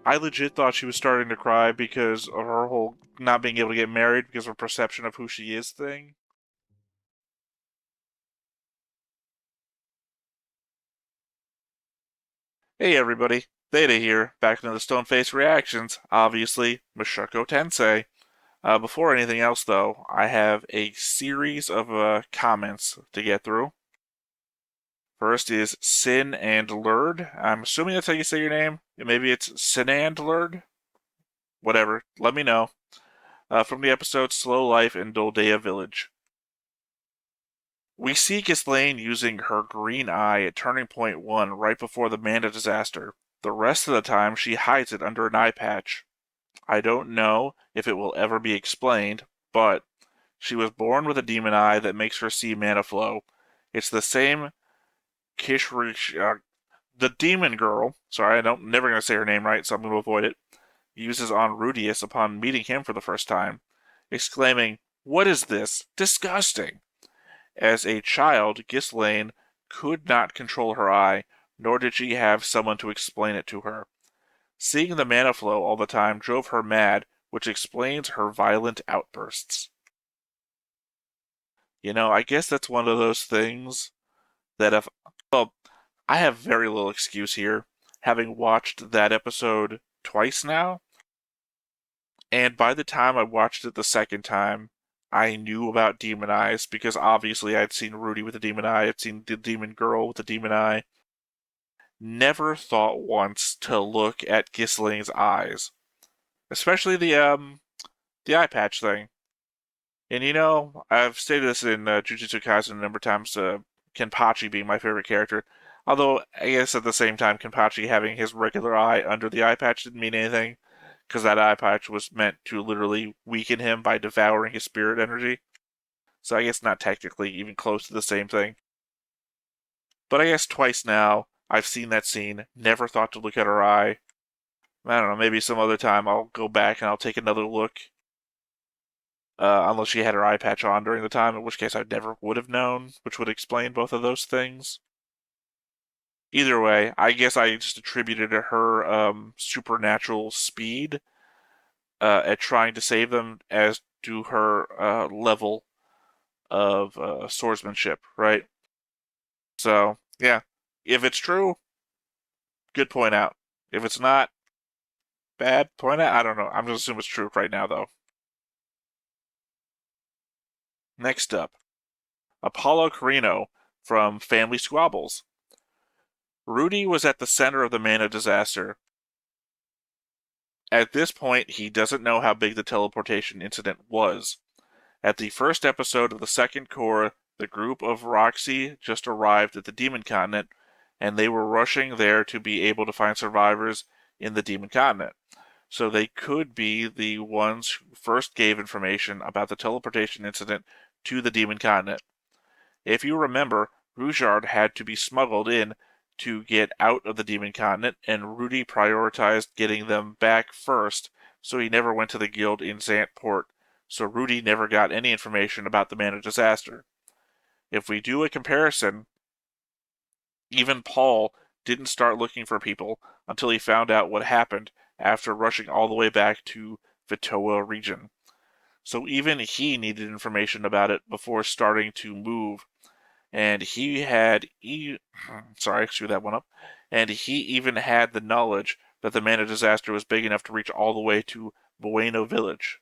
I legit thought she was starting to cry because of her whole not being able to get married because of her perception of who she is thing. Hey everybody, Theta here, back into the Stone Face Reactions, obviously, Mushoku Tensei. Before anything else though, I have a series of comments to get through. First is Sin and Lurd. I'm assuming that's how you say your name. Maybe it's Sin and Lurd? Whatever, let me know. From the episode Slow Life in Doldea Village. We see Ghislaine using her green eye at Turning Point 1 right before the Manda disaster. The rest of the time, she hides it under an eye patch. I don't know if it will ever be explained, but she was born with a demon eye that makes her see mana flow. It's the same Kishrish. The demon girl, sorry, I'm never going to say her name right, so I'm going to avoid it, uses on Rudeus upon meeting him for the first time, exclaiming, "What is this? Disgusting!" As a child, Ghislaine could not control her eye, nor did she have someone to explain it to her. Seeing the mana flow all the time drove her mad, which explains her violent outbursts. I guess that's one of those things that if. Well, I have very little excuse here, having watched that episode twice now, and by the time I watched it the second time, I knew about Demon Eyes because obviously I'd seen Rudy with the Demon Eye, I'd seen the Demon Girl with the Demon Eye. Never thought once to look at Ghislaine's eyes, especially the eye patch thing. And I've stated this in Jujutsu Kaisen a number of times. Kenpachi being my favorite character, although I guess at the same time, Kenpachi having his regular eye under the eye patch didn't mean anything, because that eye patch was meant to literally weaken him by devouring his spirit energy. So I guess not technically even close to the same thing. But I guess twice now I've seen that scene. Never thought to look at her eye. I don't know. Maybe some other time I'll go back and I'll take another look. Unless she had her eye patch on during the time, in which case I never would have known, which would explain both of those things. Either way, I guess I just attributed to her supernatural speed at trying to save them as to her level of swordsmanship, right? So, yeah, if it's true, good point out. If it's not, bad point out. I don't know. I'm just assuming it's true right now, though. Next up, Apollo Carino from Family Squabbles. Rudy was at the center of the Mana disaster. At this point, he doesn't know how big the teleportation incident was. At the first episode of the second core, the group of Roxy just arrived at the Demon Continent, and they were rushing there to be able to find survivors in the Demon Continent. So they could be the ones who first gave information about the teleportation incident to the Demon Continent. If you remember, Rougeard had to be smuggled in to get out of the Demon Continent, and Rudy prioritized getting them back first, so he never went to the guild in Zantport, so Rudy never got any information about the Mana disaster. If we do a comparison, even Paul didn't start looking for people until he found out what happened after rushing all the way back to Vitoa region. So even he needed information about it before starting to move, and he had sorry, screw that one up. And he even had the knowledge that the Mana disaster was big enough to reach all the way to Bueno Village.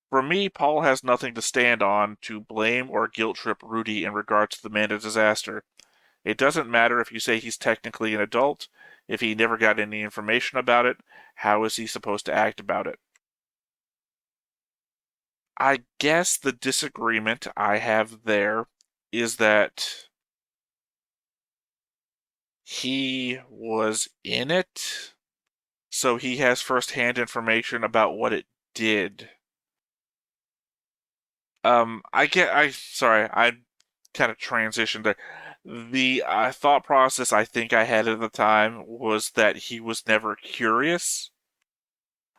For me, Paul has nothing to stand on to blame or guilt trip Rudy in regards to the Mana disaster. It doesn't matter if you say he's technically an adult, if he never got any information about it, how is he supposed to act about it? I guess the disagreement I have there is that he was in it, so he has first-hand information about what it did. Sorry, I kind of transitioned there. The thought process I think I had at the time was that he was never curious.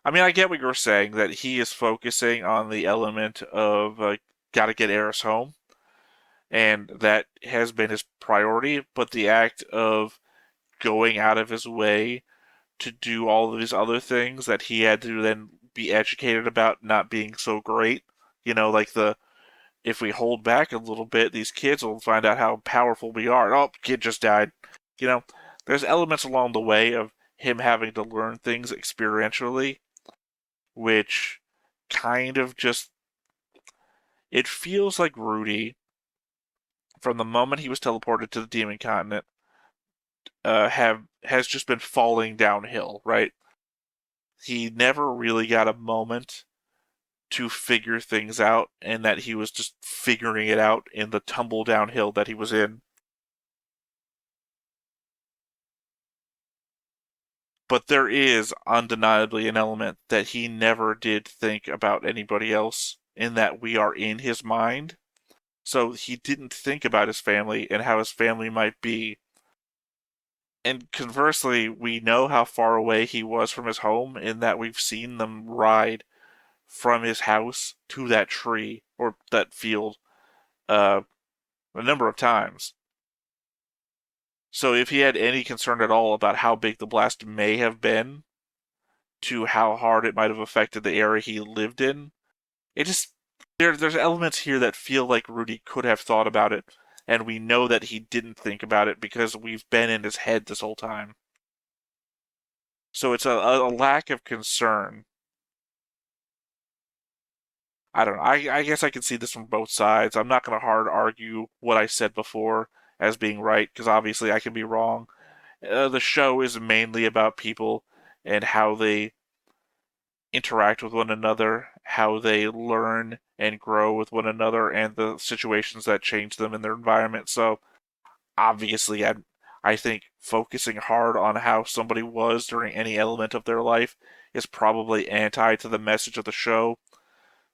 I mean, I get what you're saying, that he is focusing on the element of gotta get Eris home, and that has been his priority, but the act of going out of his way to do all of these other things that he had to then be educated about not being so great. Like if we hold back a little bit, these kids will find out how powerful we are. Oh, kid just died. You know, there's elements along the way of him having to learn things experientially, which kind of just, it feels like Rudy, from the moment he was teleported to the demon continent, has just been falling downhill, right? He never really got a moment to figure things out, and that he was just figuring it out in the tumble downhill that he was in. But there is undeniably an element that he never did think about anybody else, in that we are in his mind. So he didn't think about his family and how his family might be. And conversely, we know how far away he was from his home, in that we've seen them ride from his house to that tree or that field uh, a number of times. So if he had any concern at all about how big the blast may have been to how hard it might have affected the area he lived in, it just there's elements here that feel like Rudy could have thought about it, and we know that he didn't think about it because we've been in his head this whole time. So it's a lack of concern. I don't know. I guess I can see this from both sides. I'm not going to hard argue what I said before as being right, because obviously I can be wrong. The show is mainly about people and how they interact with one another, how they learn and grow with one another, and the situations that change them in their environment. So obviously, I think focusing hard on how somebody was during any element of their life is probably anti to the message of the show.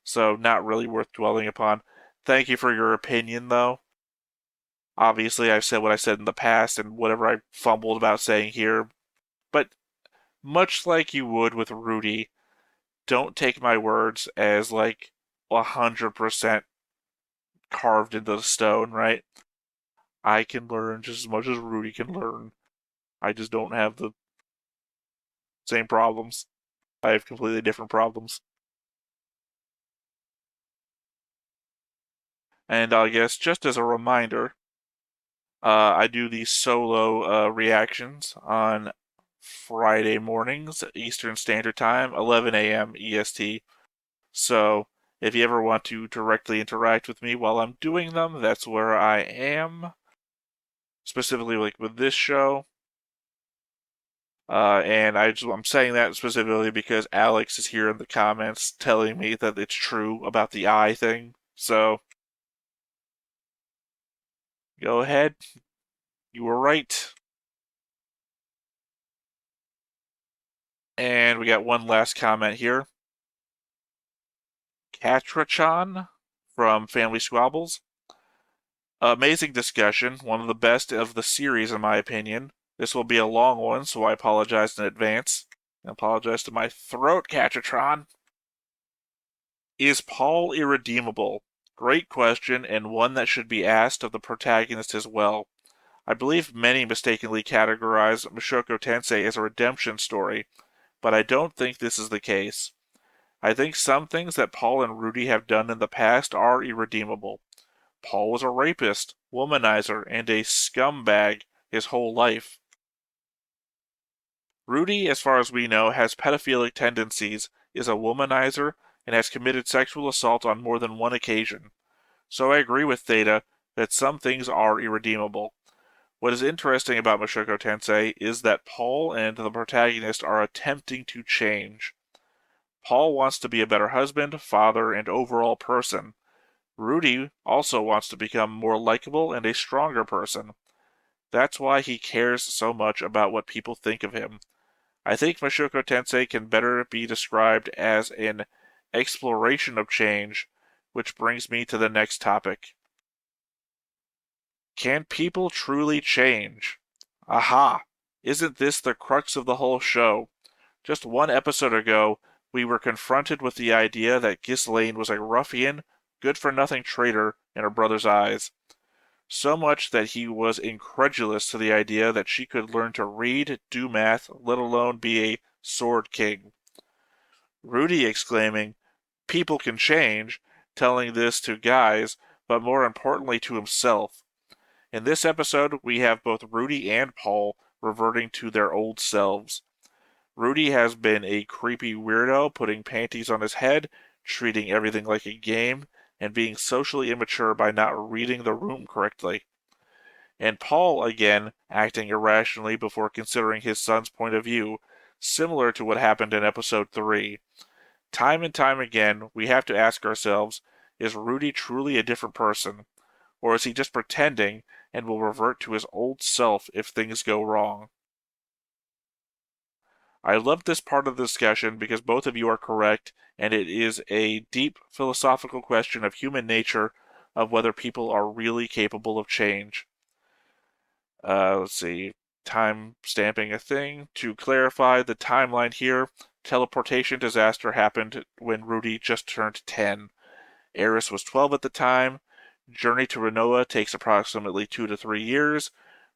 So not really worth dwelling upon. Thank you for your opinion, though. Obviously, I've said what I said in the past and whatever I fumbled about saying here, but much like you would with Rudy, don't take my words as like 100% carved into the stone, right? I can learn just as much as Rudy can learn. I just don't have the same problems. I have completely different problems. And I guess just as a reminder, I do these solo reactions on Friday mornings, Eastern Standard Time, 11 a.m. EST. So if you ever want to directly interact with me while I'm doing them, that's where I am. Specifically, like with this show. And I'm saying that specifically because Alex is here in the comments telling me that it's true about the eye thing. So go ahead. You were right. And we got one last comment here. Katra-chan from Family Squabbles. Amazing discussion, one of the best of the series in my opinion. This will be a long one, so I apologize in advance. I apologize to my throat, Katra-tron. Is Paul irredeemable? Great question, and one that should be asked of the protagonist as well. I believe many mistakenly categorize Mushoku Tensei as a redemption story, but I don't think this is the case. I think some things that Paul and Rudy have done in the past are irredeemable. Paul was a rapist, womanizer, and a scumbag his whole life. Rudy, as far as we know, has pedophilic tendencies, is a womanizer, and has committed sexual assault on more than one occasion. So I agree with Theta that some things are irredeemable. What is interesting about Mushoku Tensei is that Paul and the protagonist are attempting to change. Paul wants to be a better husband, father, and overall person. Rudy also wants to become more likable and a stronger person. That's why he cares so much about what people think of him. I think Mushoku Tensei can better be described as an exploration of change, which brings me to the next topic. Can people truly change? Aha! Isn't this the crux of the whole show? Just one episode ago, we were confronted with the idea that Ghislaine was a ruffian, good-for-nothing traitor in her brother's eyes. so much that he was incredulous to the idea that she could learn to read, do math, let alone be a sword king. Rudy exclaiming, "People can change," telling this to guys, but more importantly to himself. In this episode, we have both Rudy and Paul reverting to their old selves. Rudy has been a creepy weirdo, putting panties on his head, treating everything like a game, and being socially immature by not reading the room correctly. And Paul, again, acting irrationally before considering his son's point of view, similar to what happened in episode 3. Time and time again, we have to ask ourselves, is Rudy truly a different person? Or is he just pretending and will revert to his old self if things go wrong? I love this part of the discussion because both of you are correct, and it is a deep philosophical question of human nature of whether people are really capable of change. Let's see. Time stamping a thing. To clarify the timeline here, teleportation disaster happened when Rudy just turned 10. Eris was 12 at the time. Journey to Renoa takes approximately 2 to 3 years.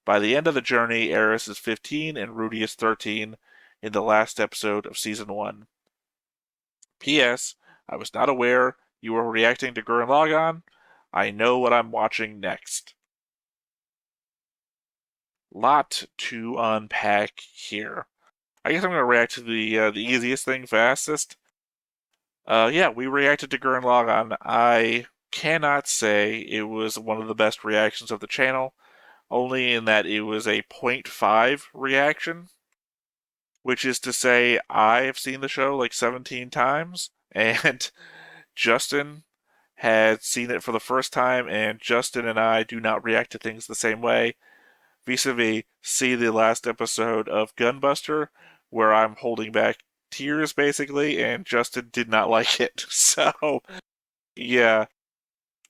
By the end of the journey, Eris is 15 and Rudy is 13 in the last episode of Season 1. P.S. I was not aware you were reacting to Gurren Lagann. I know what I'm watching next. Lot to unpack here. I guess I'm going to react to the easiest thing fastest. Yeah, we reacted to Gurren Lagann. I cannot say it was one of the best reactions of the channel, only in that it was a 0.5 reaction, which is to say I've seen the show like 17 times, and Justin had seen it for the first time, and Justin and I do not react to things the same way. Vis-a-vis, see the last episode of Gunbuster, where I'm holding back tears basically, and Justin did not like it. So, yeah,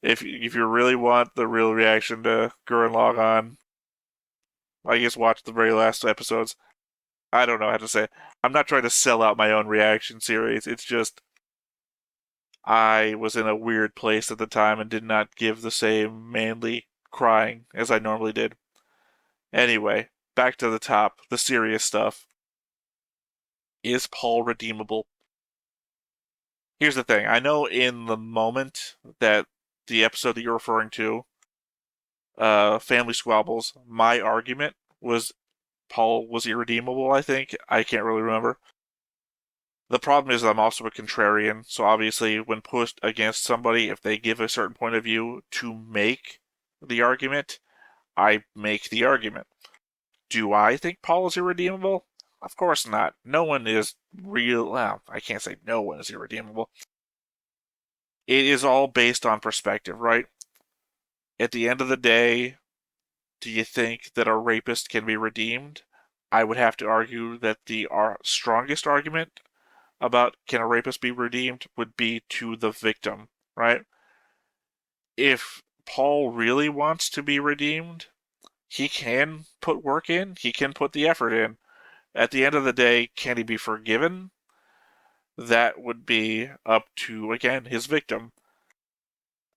if you really want the real reaction to Gurren Lagann, I guess watch the very last episodes. I don't know how to say it. I'm not trying to sell out my own reaction series. It's just I was in a weird place at the time and did not give the same manly crying as I normally did. Anyway, back to the top, the serious stuff. Is Paul redeemable? Here's the thing. I know in the moment that the episode that you're referring to, Family Squabbles, my argument was Paul was irredeemable, I think. I can't really remember. The problem is I'm also a contrarian, so obviously when pushed against somebody, if they give a certain point of view to make the argument, I make the argument. Do I think Paul is irredeemable? Of course not. No one is real. Well, I can't say no one is irredeemable. It is all based on perspective, right? At the end of the day, do you think that a rapist can be redeemed? I would have to argue that the strongest argument about can a rapist be redeemed would be to the victim, right? If Paul really wants to be redeemed, he can put work in, he can put the effort in. At the end of the day, can he be forgiven? That would be up to, again, his victim.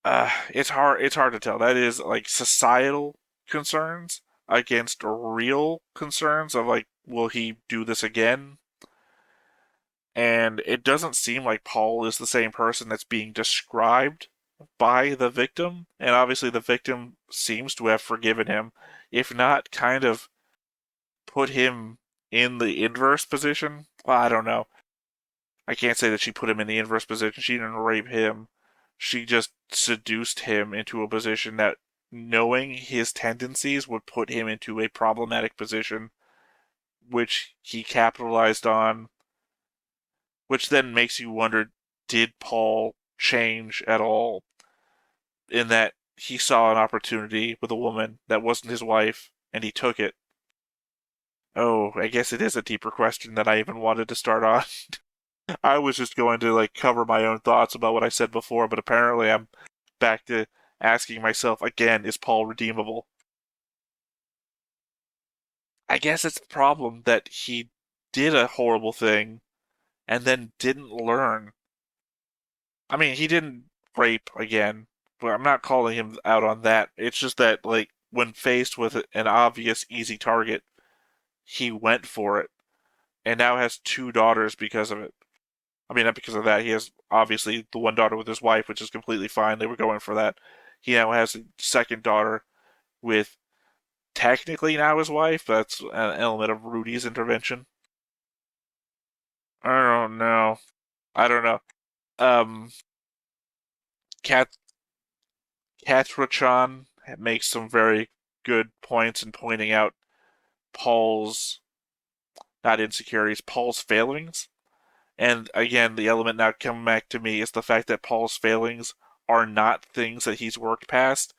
It's hard. It's hard to tell. That is like societal concerns against real concerns of like, will he do this again? And it doesn't seem like Paul is the same person that's being described by the victim. And obviously, the victim seems to have forgiven him, if not kind of put him in the inverse position. Well, I don't know. I can't say that she put him in the inverse position. She didn't rape him. She just seduced him into a position that, knowing his tendencies, would put him into a problematic position, which he capitalized on, which then makes you wonder, did Paul change at all? In that he saw an opportunity with a woman that wasn't his wife, and he took it. Oh, I guess it is a deeper question than I even wanted to start on. I was just going to like cover my own thoughts about what I said before, but apparently I'm back to asking myself again, is Paul redeemable? I guess it's the problem that he did a horrible thing and then didn't learn. I mean, he didn't rape again, but I'm not calling him out on that. It's just that, like, when faced with an obvious, easy target, he went for it, and now has two daughters because of it. I mean, not because of that. He has obviously the one daughter with his wife, which is completely fine. They were going for that. He now has a second daughter with technically now his wife. That's an element of Rudy's intervention. I don't know. I don't know. Um, Kat Katrachan makes some very good points in pointing out Paul's not insecurities, Paul's failings. And again, the element now coming back to me is the fact that Paul's failings are not things that he's worked past.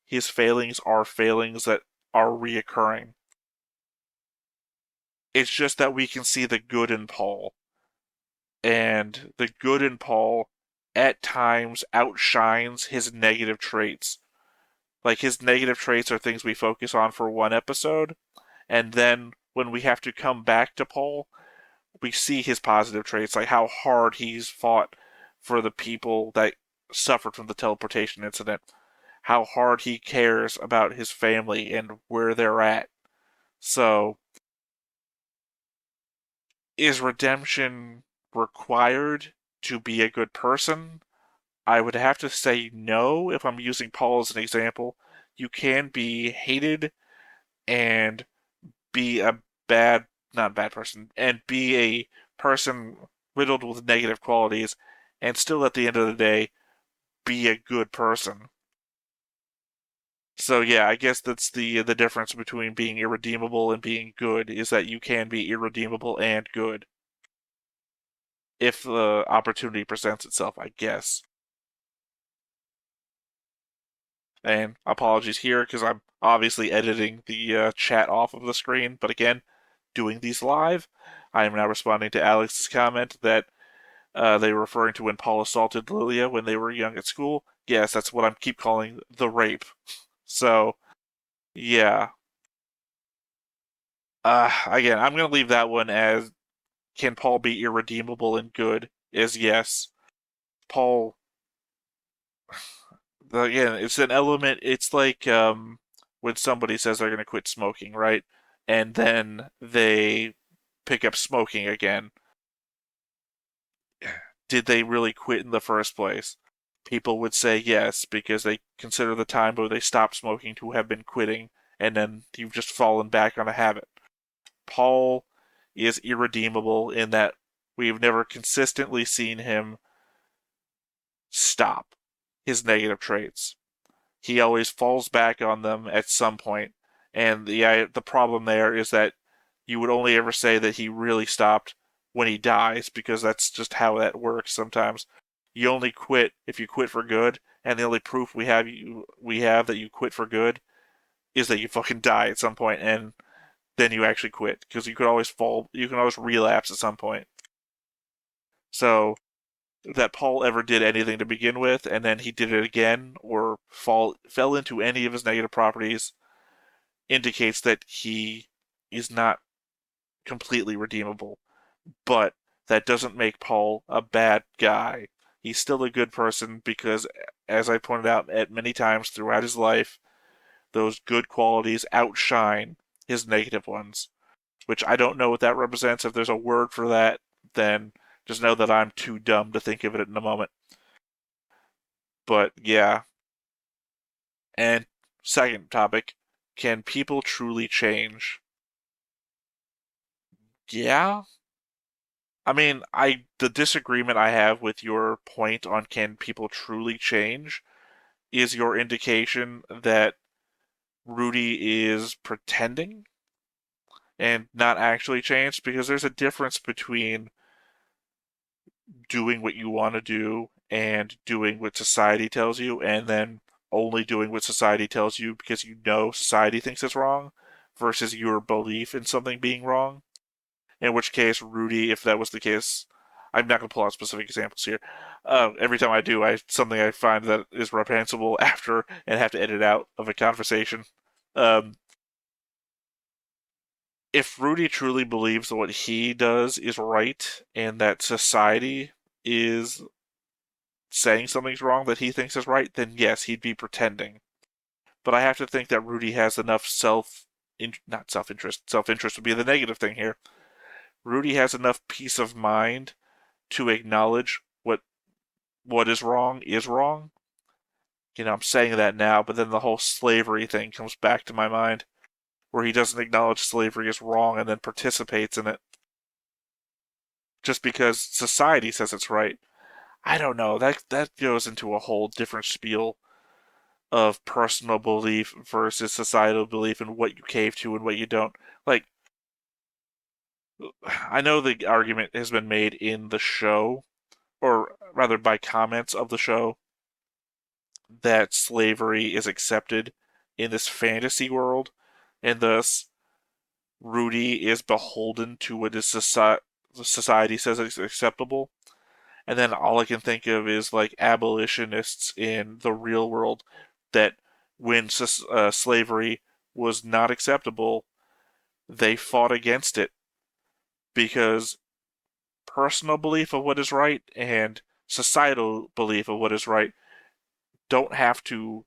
His failings are failings that are reoccurring. It's just that we can see the good in Paul. And the good in Paul at times outshines his negative traits. Like, his negative traits are things we focus on for one episode, and then when we have to come back to Paul, we see his positive traits, like how hard he's fought for the people that suffered from the teleportation incident, how hard he cares about his family and where they're at. So, is redemption required to be a good person? I would have to say no if I'm using Paul as an example. You can be hated and be a bad, not bad person, and be a person riddled with negative qualities, and still at the end of the day, be a good person. So yeah, I guess that's the difference between being irredeemable and being good is that you can be irredeemable and good if the opportunity presents itself, I guess. And apologies here because I'm obviously editing the chat off of the screen, but again, doing these live, I am now responding to Alex's comment that they were referring to when Paul assaulted Lilia when they were young at school. Yes, that's what I keep calling the rape. So, yeah. Again, I'm going to leave that one as can Paul be irredeemable and good? Is yes. Paul, again, it's an element. It's like when somebody says they're going to quit smoking, right? And then they pick up smoking again. Did they really quit in the first place? People would say yes, because they consider the time where they stopped smoking to have been quitting, and then you've just fallen back on a habit. Paul is irredeemable in that we've never consistently seen him stop his negative traits. He always falls back on them at some point, and the problem there is that you would only ever say that he really stopped when he dies, because that's just how that works sometimes. You only quit if you quit for good, and the only proof we have that you quit for good is that you fucking die at some point, and then you actually quit, because you can always relapse at some point. So that Paul ever did anything to begin with, and then he did it again, or fell into any of his negative properties, indicates that he is not completely redeemable. But that doesn't make Paul a bad guy. He's still a good person because, as I pointed out at many times throughout his life, those good qualities outshine his negative ones. Which I don't know what that represents. If there's a word for that, then just know that I'm too dumb to think of it in a moment. But yeah. And second topic, can people truly change? Yeah. I mean, the disagreement I have with your point on can people truly change is your indication that Rudy is pretending and not actually changed, because there's a difference between doing what you want to do and doing what society tells you, and then only doing what society tells you because you know society thinks it's wrong, versus your belief in something being wrong. In which case, Rudy, if that was the case, I'm not going to pull out specific examples here. Every time I do, something I find that is reprehensible after and have to edit out of a conversation. Um, if Rudy truly believes that what he does is right and that society is saying something's wrong that he thinks is right, then yes, he'd be pretending. But I have to think that Rudy has enough not self-interest. Self-interest would be the negative thing here. Rudy has enough peace of mind to acknowledge what is wrong is wrong. I'm saying that now, but then the whole slavery thing comes back to my mind, where he doesn't acknowledge slavery is wrong and then participates in it just because society says it's right. I don't know. That goes into a whole different spiel of personal belief versus societal belief and what you cave to and what you don't. Like, I know the argument has been made in the show, or rather by comments of the show, that slavery is accepted in this fantasy world, and thus Rudy is beholden to what society says is acceptable. And then all I can think of is like abolitionists in the real world that when slavery was not acceptable, they fought against it because personal belief of what is right and societal belief of what is right don't have to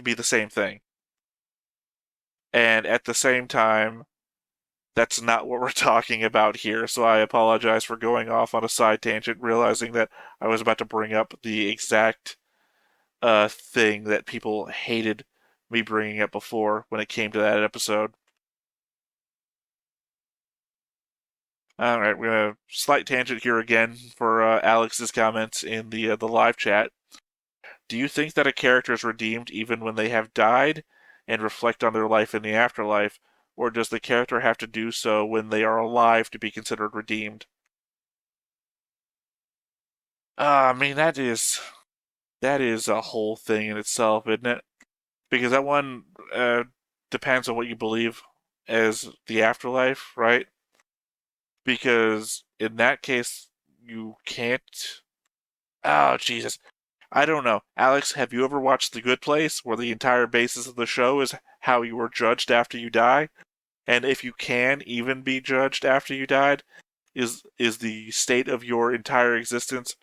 be the same thing. And at the same time, that's not what we're talking about here, so I apologize for going off on a side tangent, realizing that I was about to bring up the exact thing that people hated me bringing up before when it came to that episode. All right, we're gonna slight tangent here again for Alex's comments in the live chat. Do you think that a character is redeemed even when they have died and reflect on their life in the afterlife, or does the character have to do so when they are alive to be considered redeemed? I mean that is a whole thing in itself, isn't it? Because that one depends on what you believe as the afterlife, right? Because in that case, you can't. Oh, Jesus. I don't know. Alex, have you ever watched The Good Place, where the entire basis of the show is how you were judged after you die? And if you can even be judged after you died, is the state of your entire existence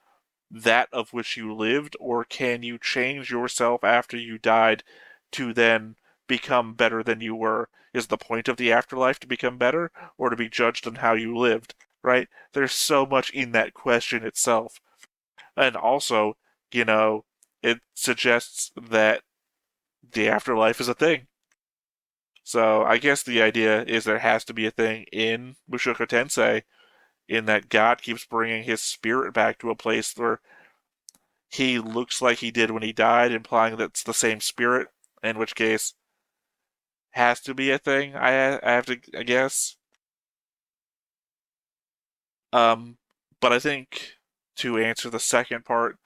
that of which you lived, or can you change yourself after you died to then become better than you were? Is the point of the afterlife to become better, or to be judged on how you lived? Right? There's so much in that question itself. And also, you know, it suggests that the afterlife is a thing. So I guess the idea is there has to be a thing in Mushoku Tensei in that God keeps bringing his spirit back to a place where he looks like he did when he died, implying that's the same spirit, in which case has to be a thing. I have to I guess. Um, but I think to answer the second part,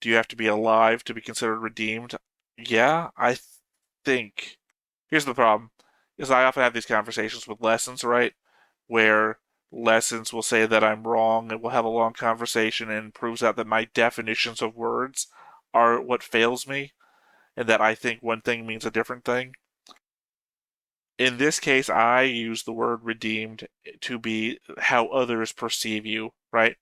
do you have to be alive to be considered redeemed? Yeah, I think. Here's the problem: is I often have these conversations with lessons, right? Where lessons will say that I'm wrong, and we'll have a long conversation, and it proves out that my definitions of words are what fails me, and that I think one thing means a different thing. In this case, I use the word redeemed to be how others perceive you, right?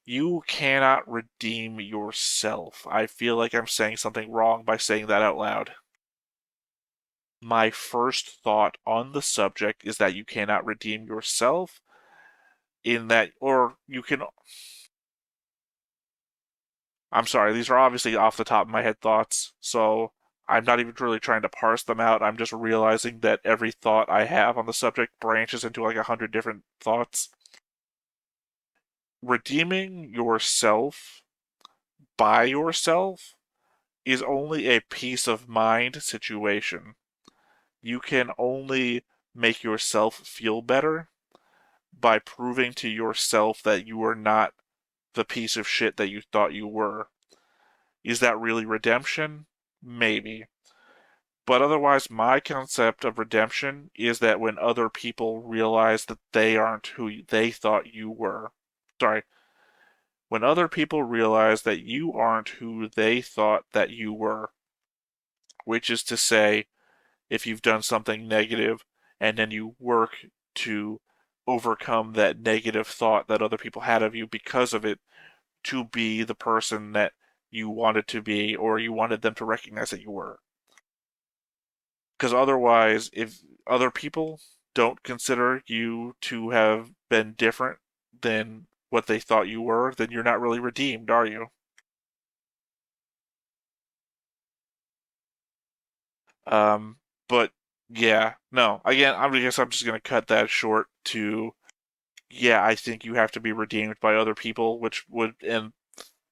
You cannot redeem yourself. I feel like I'm saying something wrong by saying that out loud. My first thought on the subject is that you cannot redeem yourself in that, or you can. I'm sorry, these are obviously off the top of my head thoughts, so I'm not even really trying to parse them out. I'm just realizing that every thought I have on the subject branches into like 100 different thoughts. Redeeming yourself by yourself is only a peace of mind situation. You can only make yourself feel better by proving to yourself that you are not the piece of shit that you thought you were. Is that really redemption? Maybe. But otherwise, my concept of redemption is that when other people realize that they aren't who they thought you were. Sorry. When other people realize that you aren't who they thought that you were, which is to say, if you've done something negative and then you work to overcome that negative thought that other people had of you because of it to be the person that you wanted to be or you wanted them to recognize that you were. Because otherwise, if other people don't consider you to have been different than what they thought you were, then you're not really redeemed, are you? Um, but yeah, no. Again, I guess I'm just gonna cut that short to yeah, I think you have to be redeemed by other people, which would and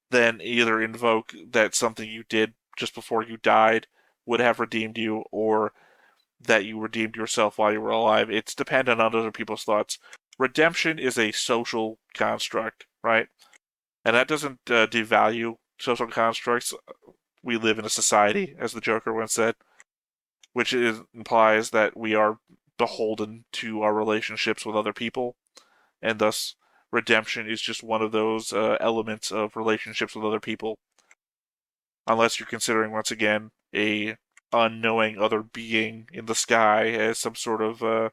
then either invoke that something you did just before you died would have redeemed you, or that you redeemed yourself while you were alive. It's dependent on other people's thoughts. Redemption is a social construct, right? And that doesn't devalue social constructs. We live in a society, as the Joker once said, which implies that we are beholden to our relationships with other people, and thus redemption is just one of those elements of relationships with other people. Unless you're considering once again a unknowing other being in the sky as some sort of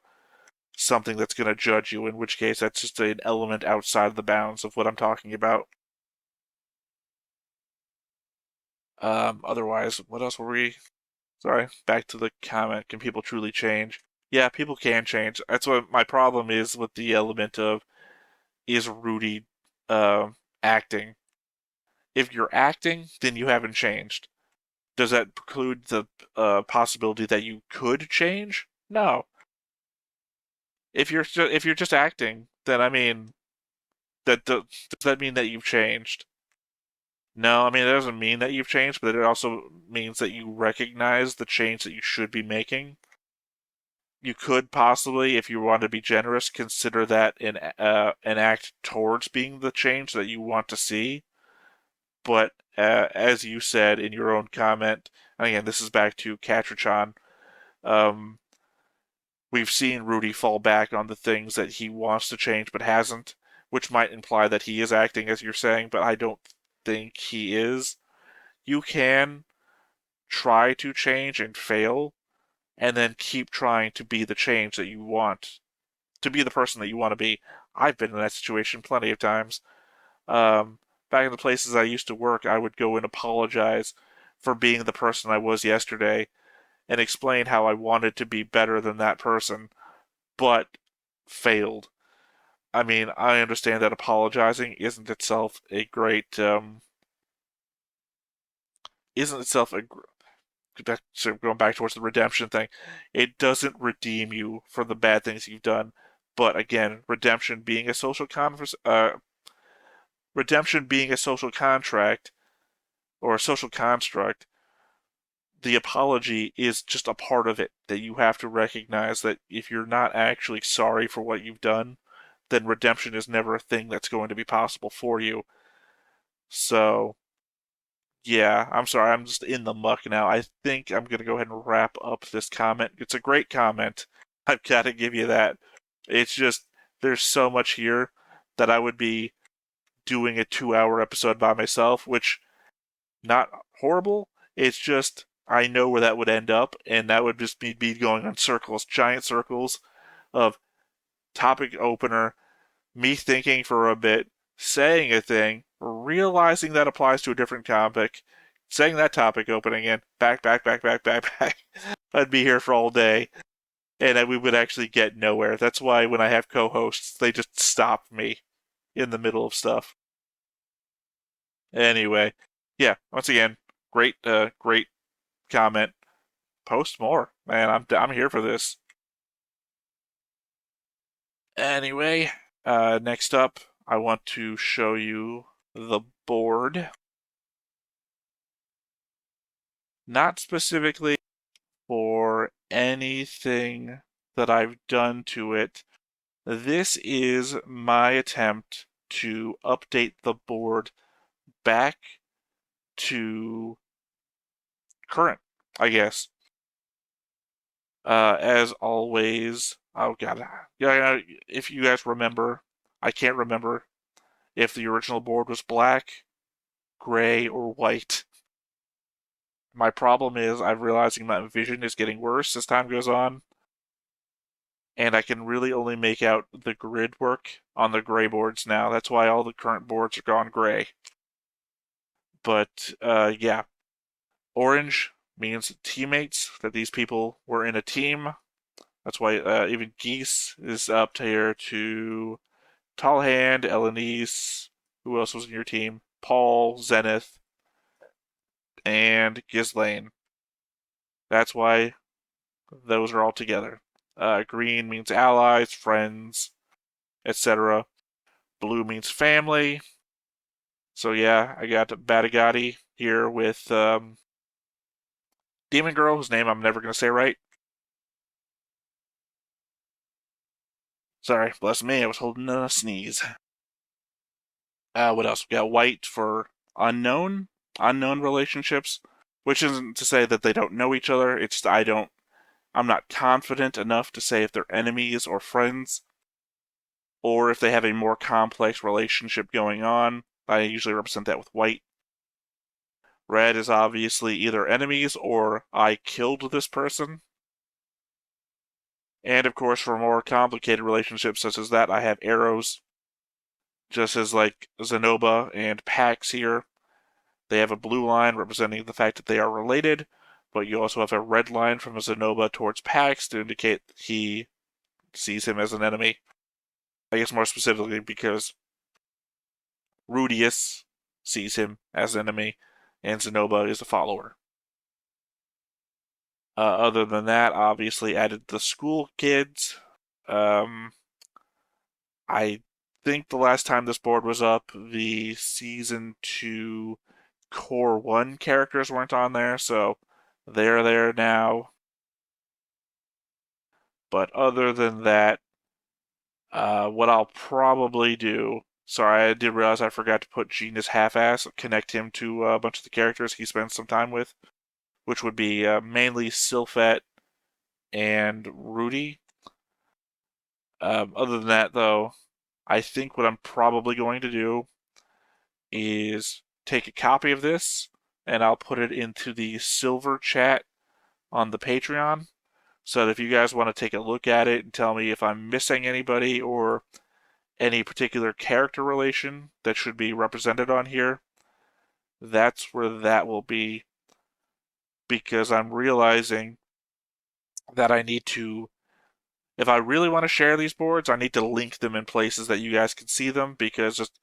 something that's going to judge you, in which case that's just an element outside of the bounds of what I'm talking about. Otherwise, what else were we? Sorry, back to the comment. Can people truly change? Yeah, people can change. That's what my problem is with the element of is Rudy uh, acting. If you're acting, then you haven't changed. Does that preclude the possibility that you could change? No. If you're just acting, then I mean, does that mean that you've changed? No, I mean it doesn't mean that you've changed, but it also means that you recognize the change that you should be making. You could possibly, if you want to be generous, consider that an act towards being the change that you want to see. But as you said in your own comment, and again, this is back to Katrichon, um, we've seen Rudy fall back on the things that he wants to change but hasn't, which might imply that he is acting as you're saying, but I don't think he is. You can try to change and fail, and then keep trying to be the change that you want, to be the person that you want to be. I've been in that situation plenty of times. Um, Back in the places I used to work, I would go and apologize for being the person I was yesterday and explain how I wanted to be better than that person, but failed. I mean, I understand that apologizing isn't itself a so going back towards the redemption thing. It doesn't redeem you for the bad things you've done, but again, redemption being a social contract or a social construct, the apology is just a part of it that you have to recognize that if you're not actually sorry for what you've done, then redemption is never a thing that's going to be possible for you. So, yeah, I'm sorry, I'm just in the muck now. I think I'm going to go ahead and wrap up this comment. It's a great comment. I've got to give you that. It's just, there's so much here that I would be doing a 2 hour episode by myself, which not horrible. It's just I know where that would end up, and that would just be going on circles, giant circles of topic opener, me thinking for a bit, saying a thing, realizing that applies to a different topic, saying that topic opening again, back. I'd be here for all day, and we would actually get nowhere. That's why when I have co-hosts, they just stop me in the middle of stuff. Anyway, yeah, once again, great comment. Post more, man. I'm here for this. Anyway, next up, I want to show you the board. Not specifically for anything that I've done to it. This is my attempt to update the board back to current, I guess. As always, oh god, yeah. If you guys remember, I can't remember if the original board was black, gray, or white. My problem is I'm realizing my vision is getting worse as time goes on, and I can really only make out the grid work on the gray boards now. That's why all the current boards are gone gray. But yeah, orange means teammates, that these people were in a team. That's why even Geese is up here to Tallhand, Elenise. Who else was in your team? Paul, Zenith, and Ghislaine. That's why those are all together. Green means allies, friends, etc. Blue means family. So yeah, I got Batagati here with Demon Girl, whose name I'm never going to say right. Sorry, bless me, I was holding a sneeze. What else? We got white for unknown relationships, which isn't to say that they don't know each other. It's I'm not confident enough to say if they're enemies or friends, or if they have a more complex relationship going on. I usually represent that with white. Red is obviously either enemies or I killed this person. And of course, for more complicated relationships such as that, I have arrows. Just as like Zenoba and Pax here, they have a blue line representing the fact that they are related, but you also have a red line from Zenoba towards Pax to indicate he sees him as an enemy. I guess more specifically because Rudeus sees him as an enemy, and Zenoba is a follower. Other than that, obviously added the school kids. Um, I think the last time this board was up, the season 2 core 1 characters weren't on there, so they're there now. But other than that, what I'll probably do. Sorry, I did realize I forgot to put Genius Half-Ass, connect him to a bunch of the characters he spends some time with, which would be mainly Sylphet and Rudy. Other than that, though, I think what I'm probably going to do is take a copy of this and I'll put it into the silver chat on the Patreon. So that if you guys want to take a look at it and tell me if I'm missing anybody or any particular character relation that should be represented on here, that's where that will be. Because I'm realizing that I need to, if I really want to share these boards, I need to link them in places that you guys can see them, because just,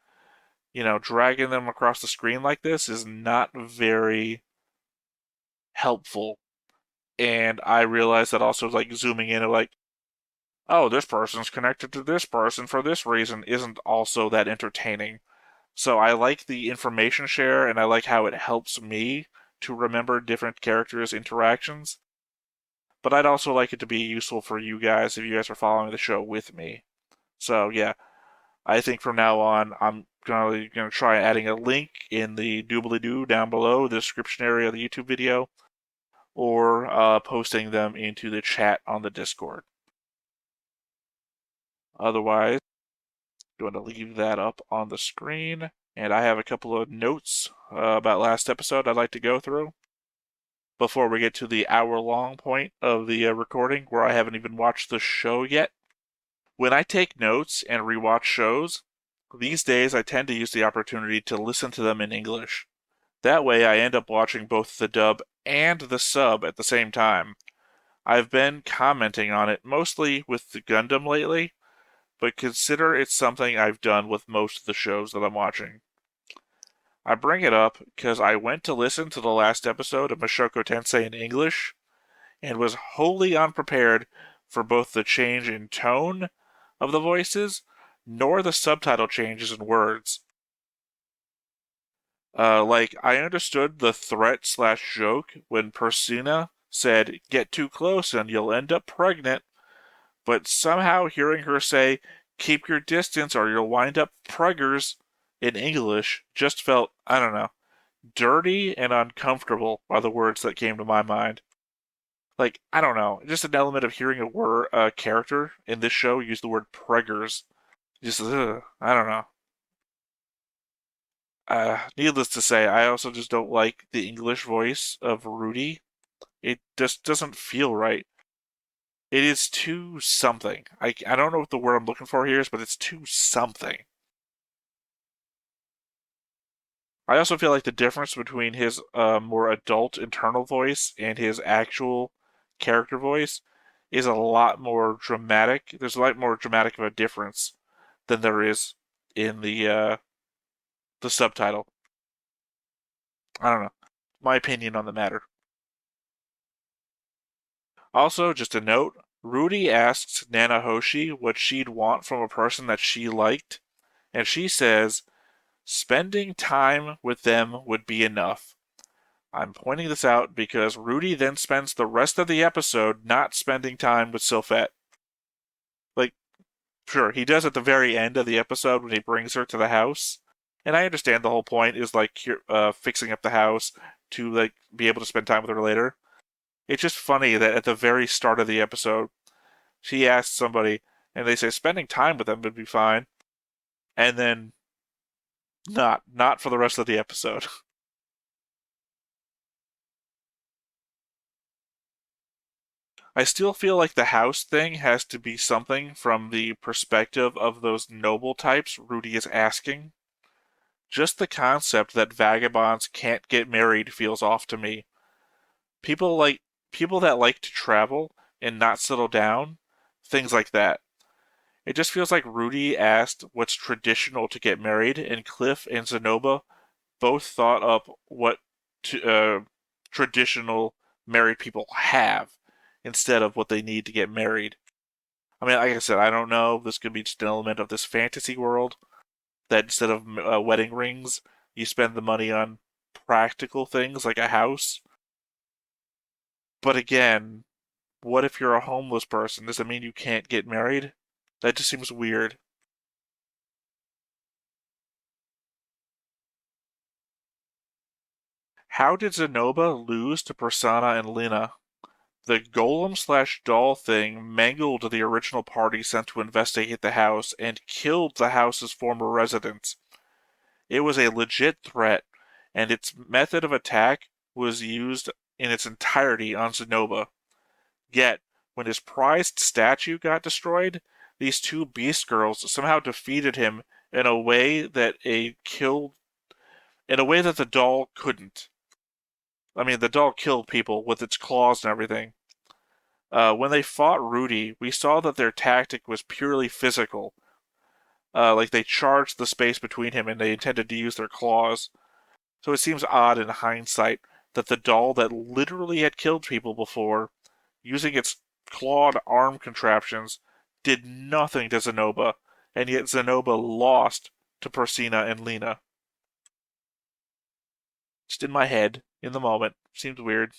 dragging them across the screen like this is not very helpful. And I realize that also, like, zooming in and like, oh, this person's connected to this person for this reason isn't also that entertaining. So I like the information share, and I like how it helps me to remember different characters' interactions. But I'd also like it to be useful for you guys if you guys are following the show with me. So yeah, I think from now on, I'm gonna try adding a link in the doobly-doo down below the description area of the YouTube video, or posting them into the chat on the Discord. Otherwise, I'm going to leave that up on the screen, and I have a couple of notes about last episode I'd like to go through before we get to the hour-long point of the recording, where I haven't even watched the show yet. When I take notes and rewatch shows, these days I tend to use the opportunity to listen to them in English. That way I end up watching both the dub and the sub at the same time. I've been commenting on it mostly with the Gundam lately, but consider it's something I've done with most of the shows that I'm watching. I bring it up because I went to listen to the last episode of Mushoku Tensei in English and was wholly unprepared for both the change in tone of the voices nor the subtitle changes in words. I understood the threat slash joke when Persuna said, "Get too close and you'll end up pregnant," but somehow hearing her say, "Keep your distance or you'll wind up preggers," in English just felt, I don't know, dirty and uncomfortable are the words that came to my mind. Like, I don't know, just an element of hearing a character in this show use the word preggers. Just, I don't know. Needless to say, I also just don't like the English voice of Rudy. It just doesn't feel right. It is too something. I don't know what the word I'm looking for here is, but it's too something. I also feel like the difference between his more adult internal voice and his actual character voice is a lot more dramatic. There's a lot more dramatic of a difference than there is in the subtitle. I don't know. My opinion on the matter. Also, just a note, Rudy asks Nanahoshi what she'd want from a person that she liked, and she says, spending time with them would be enough. I'm pointing this out because Rudy then spends the rest of the episode not spending time with Sylphette. Like, sure, he does at the very end of the episode when he brings her to the house. And I understand the whole point is like fixing up the house to like be able to spend time with her later. It's just funny that at the very start of the episode, she asks somebody and they say spending time with them would be fine, and then not for the rest of the episode. I still feel like the house thing has to be something from the perspective of those noble types Rudy is asking. Just the concept that vagabonds can't get married feels off to me. People like people that like to travel and not settle down, things like that. It just feels like Rudy asked what's traditional to get married, and Cliff and Zenoba both thought up what traditional married people have instead of what they need to get married. I mean, like I said, I don't know. This could be just an element of this fantasy world that instead of wedding rings, you spend the money on practical things like a house. But again, what if you're a homeless person? Does that mean you can't get married? That just seems weird. How did Zenoba lose to Persona and Lina? The golem slash doll thing mangled the original party sent to investigate the house and killed the house's former residents. It was a legit threat, and its method of attack was used in its entirety on Zenoba. Yet, when his prized statue got destroyed, these two beast girls somehow defeated him in a way that the doll couldn't. I mean, the doll killed people with its claws and everything. When they fought Rudy, we saw that their tactic was purely physical. Like they charged the space between him and they intended to use their claws. So it seems odd in hindsight that the doll that literally had killed people before, using its clawed arm contraptions, did nothing to Zenoba, and yet Zenoba lost to Persina and Lina. Just in my head, in the moment. Seems weird.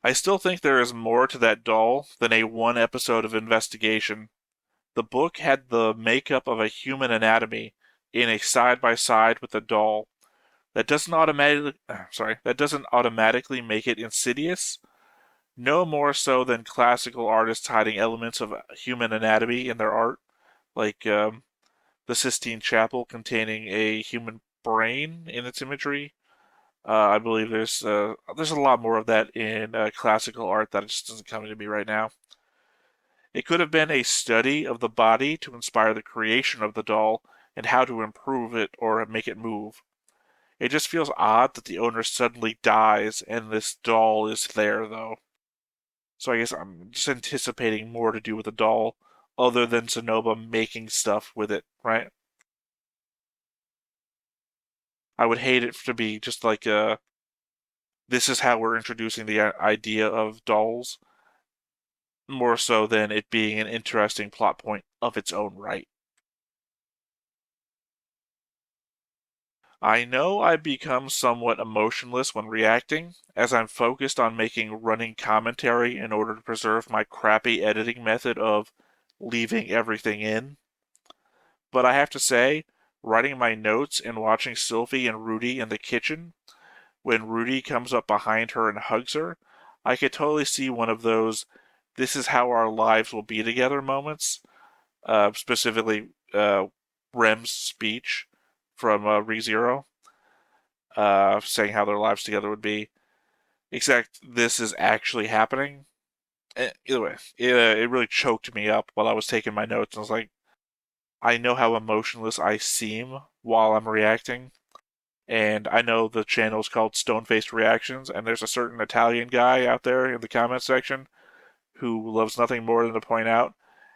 I still think there is more to that doll than a one episode of investigation. The book had the makeup of a human anatomy in a side by side with the doll. That doesn't automatically make it insidious. No more so than classical artists hiding elements of human anatomy in their art, like the Sistine Chapel containing a human brain in its imagery. I believe there's a lot more of that in classical art that just doesn't come to me right now. It could have been a study of the body to inspire the creation of the doll and how to improve it or make it move. It just feels odd that the owner suddenly dies and this doll is there, though. So I guess I'm just anticipating more to do with the doll other than Zenoba making stuff with it, right? I would hate it to be just like this is how we're introducing the idea of dolls, more so than it being an interesting plot point of its own right. I know I become somewhat emotionless when reacting, as I'm focused on making running commentary in order to preserve my crappy editing method of leaving everything in. But I have to say, writing my notes and watching Sylvie and Rudy in the kitchen, when Rudy comes up behind her and hugs her, I could totally see one of those "this is how our lives will be together" moments. Specifically, Rem's speech from ReZero. saying how their lives together would be. Except this is actually happening. Either way, it really choked me up while I was taking my notes. I was like, I know how emotionless I seem while I'm reacting. And I know the channel is called Stone Faced Reactions, and there's a certain Italian guy out there in the comment section who loves nothing more than to point out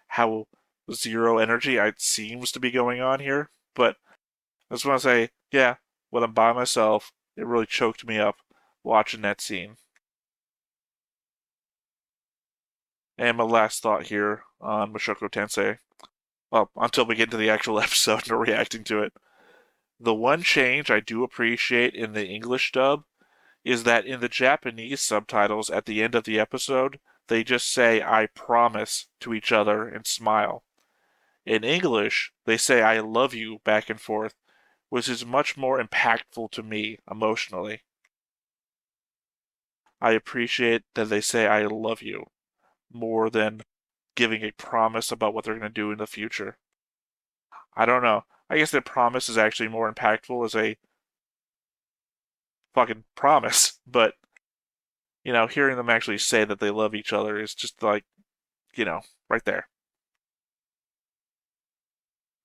how zero energy it seems to be going on here. But I just want to say, yeah, when I'm by myself, it really choked me up watching that scene. And my last thought here on Mushoku Tensei, well, until we get to the actual episode and are reacting to it. The one change I do appreciate in the English dub is that in the Japanese subtitles at the end of the episode, they just say, I promise to each other and smile. In English, they say, I love you back and forth, which is much more impactful to me emotionally. I appreciate that they say, I love you, more than giving a promise about what they're going to do in the future. I don't know. I guess that promise is actually more impactful as a fucking promise, but hearing them actually say that they love each other is just like, right there.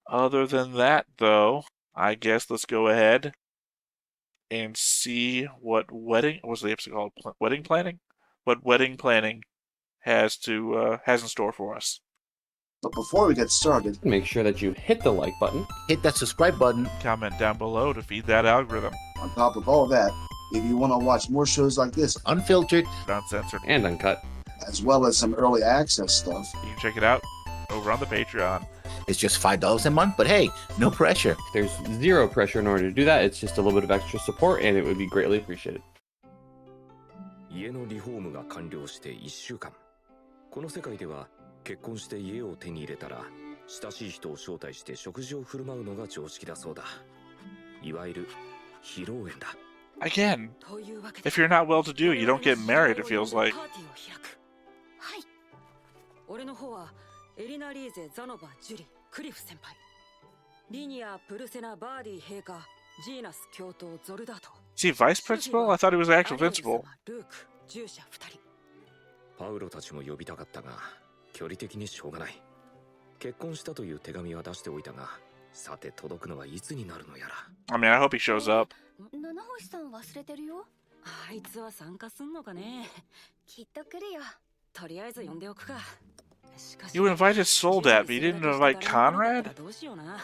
Other than that, though, I guess let's go ahead and see what what's the episode called? Wedding planning? What wedding planning has in store for us. But before we get started, make sure that you hit the like button, hit that subscribe button, comment down below to feed that algorithm. On top of all that, if you want to watch more shows like this, unfiltered, uncensored, and uncut, as well as some early access stuff, you can check it out over on the Patreon. It's just $5 a month, but hey, no pressure. There's zero pressure in order to do that. It's just a little bit of extra support, and it would be greatly appreciated. 家のリフォームが完了して1週間。この世界では結婚して家を手に入れたら親しい人を招待して食事を振る舞うのが常識だそうだ。いわゆる披露宴だ。Again, if you're not well to do, you don't get married, it feels like. はい。俺の方はエリナ・リーゼ、ザノバ、ジュリ、クリフ先輩。リニア、プルセナ、バーディ、陛下、ジーナス、教頭、ゾルダート。Is he vice principal? I thought he was actual principal. ルーク、従者2人。パウロたちも呼びたかったが、距離的にしょうがない。結婚したという手紙は出しておいたが、さて届くのはいつになるのやら。I mean, I hope he shows up. 七星さん忘れてるよ。あいつは参加すんのかね。きっと来るよ。とりあえず呼んでおくか。You invited Soldat, but you didn't invite Conrad? どうしような。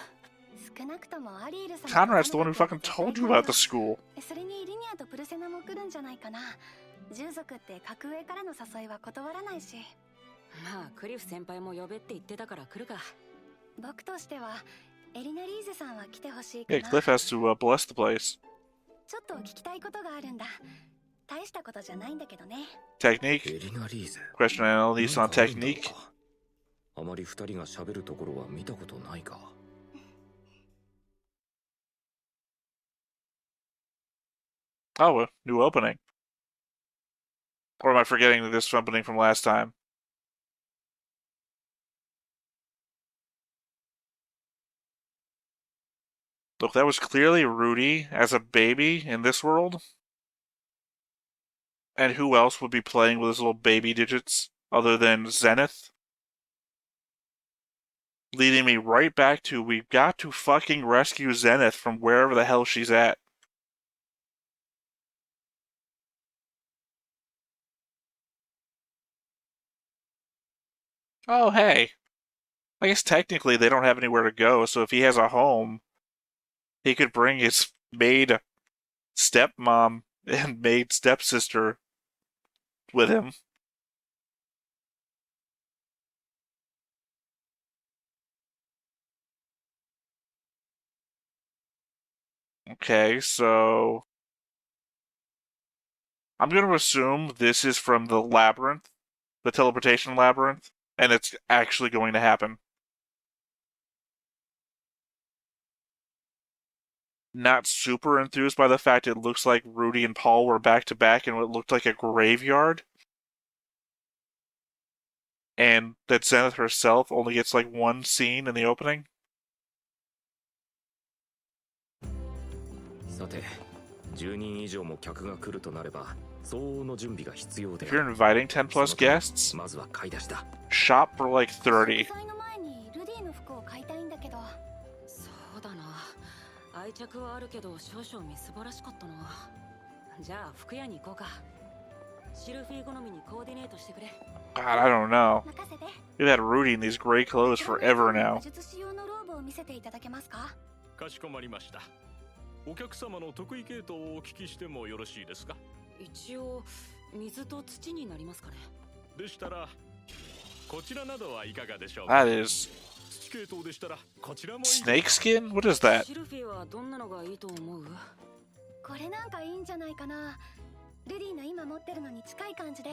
少なくともアリールさん。Conrad's the one who fucking told you about the school. それにリニアとプルセナも来るんじゃないかな。従属って格上からの誘いは断らないし。まあクリフ先輩も呼べって言ってたから来るか。僕としてはエリナ・リーゼさんは来てほしいかな。Yeah, Cliff has to bless the place. ちょっと聞きたいことがあるんだ。大したことじゃないんだけどね。Technique? エリナ・リーゼ。 Question and analysis on technique? あまり二人が喋るところは見たことないか。Oh, a new opening. Or am I forgetting this opening from last time? Look, that was clearly Rudy as a baby in this world. And who else would be playing with his little baby digits other than Zenith? Leading me right back to, we've got to fucking rescue Zenith from wherever the hell she's at. Oh, hey. I guess technically they don't have anywhere to go, so if he has a home, he could bring his maid stepmom and maid stepsister with him. Okay, so I'm going to assume this is from the labyrinth, the teleportation labyrinth, and it's actually going to happen. Not super enthused by the fact it looks like Rudy and Paul were back to back in what looked like a graveyard. And that Zenith herself only gets like one scene in the opening. さて、10人以上も客が来るとなれば相応の準備が必要で If you're inviting 10 plus guests, まずは買い出しだ。 shop for like 30. 祭の前にルディの服を買いたいんだけど。そうだな、愛着はあるけど少々みすぼらしかったな。じゃあ服屋に行こうか。シルフィー好みにコーディネートしてくれ。 God, I don't know. 任せて。 We've had Rudy in these gray clothes forever now. 魔術師用のローブを見せていただけますか？かしこまりました。お客様の得意系統をお聞きしてもよろしいですか？一応水と土になりますかね。でしたらこちらなどはいかがでしょうか？ That is 土系統でしたらこちらもいい。 snake skin? What is that? シルフィーはどんなのがいいと思う？これなんかいいんじゃないかな。ルディの今持ってるのに近い感じで。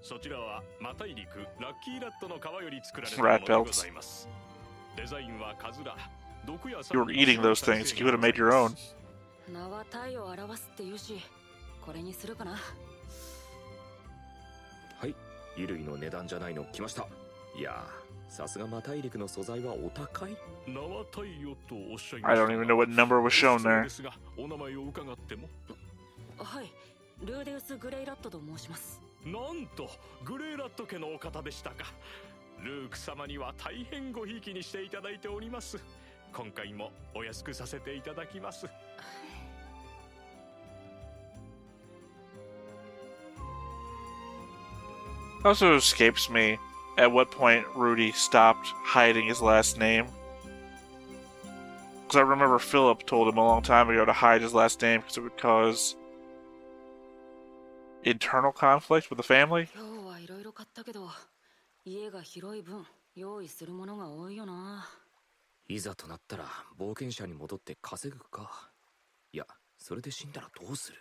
そちらはマタイリクラッキーラットの皮より作られたものでございます。デザインはカズラ、毒や You were eating those things. You could have made your own. 名は体を表すって言うし、これにするかな。はい、衣類の値段じゃないの来ました。いやー、さすがマタイリクの素材はお高い。名は太陽とおっしゃい I don't even know what number was shown そう there. ですが、お名前を伺っても。はい、ルーデウス・グレイラットと申します。なんとグレーラット家のお方でしたか。ルーク様には大変ごひいきにしていただいております。今回もお安くさせていただきます。 Also escapes me at what point Rudy stopped hiding his last name. Because I remember Philip told him a long time ago to hide his last name because it would cause internal conflict with the family. 今日はいろいろ買ったけど、家が広い分用意するものが多いよな。いざとなったら冒険者に戻って稼ぐか。いや、それで死んだらどうする？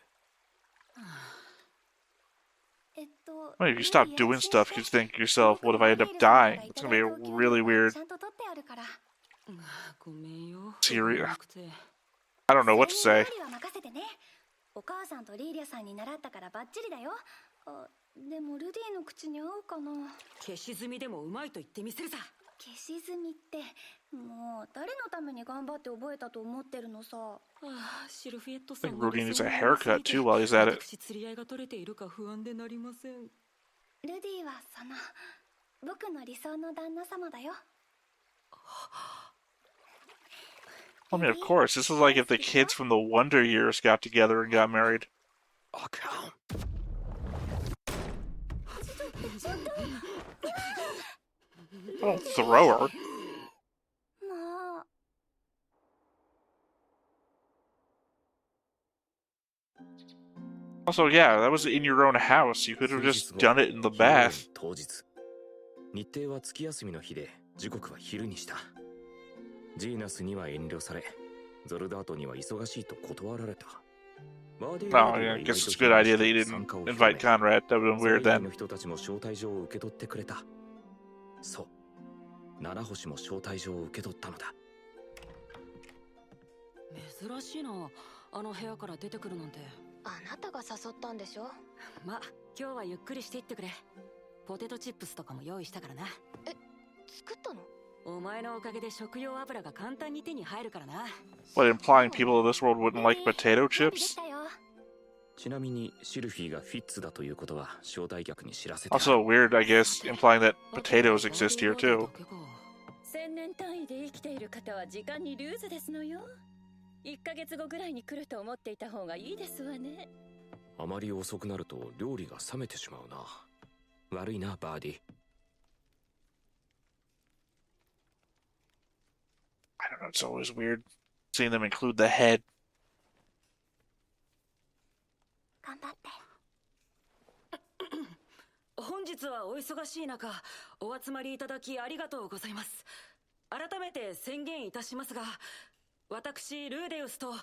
Well, if you stop doing stuff, you think to yourself, what if I end up dying? It's gonna be a really weird ちゃんと取ってあるから。ごめんよ。 series. I don't know what to say. 料理は任せてね。お母さんとリーリャさんに習ったからバッチリだよ。あ、でもルディの口に合うかな。消し済みでもうまいと言ってみせるさ。消し済みってもう誰のために頑張って覚えたと思ってるのさ。ああ、シルフィエットさん I think Rudy needs a haircut too while he's at it. 私釣り合いが取れているか不安でなりません。ルディは僕の理想の旦那様だよ。 I mean, of course, this is like if the kids from the Wonder Years got together and got married. Oh, cow. Don't throw her. もう Also, yeah, that was in your own house. You could have just done it in the bath. 当日、日程は月休みの日で時刻は昼にした。ジーナスには遠慮され、ゾルダートには忙しいと断られた。Oh, yeah, I guess it's a good idea that you didn't invite Conrad. That would have been weird 在 then. の人たちも招待状を受け取ってくれた。そう、七星も招待状を受け取ったのだ。珍しいな、あの部屋から出てくるなんて。あなたが誘ったんでしょ。ま、今日はゆっくりしていってくれ。ポテトチップスとかも用意したからな。作ったの？お前のおかげで食用油が簡単に手に入るからな。What, implying people of this world wouldn't like potato chips? ちなみにシルフィーがフィッツだということは招待客に知らせてある。 Also weird, I guess, implying that potatoes exist here too. 1000年単位で生きている方は時間にルーズですのよ。1ヶ月後ぐらいに来ると思っていた方がいいですわね。あまり遅くなると料理が冷めてしまうな。悪いな、バーディ。I don't know, it's always weird seeing them include the head. 頑張って。本日はお忙しい中、お集まりいただきありがとうございます。改めて宣言いたしますが、私ルーデウスと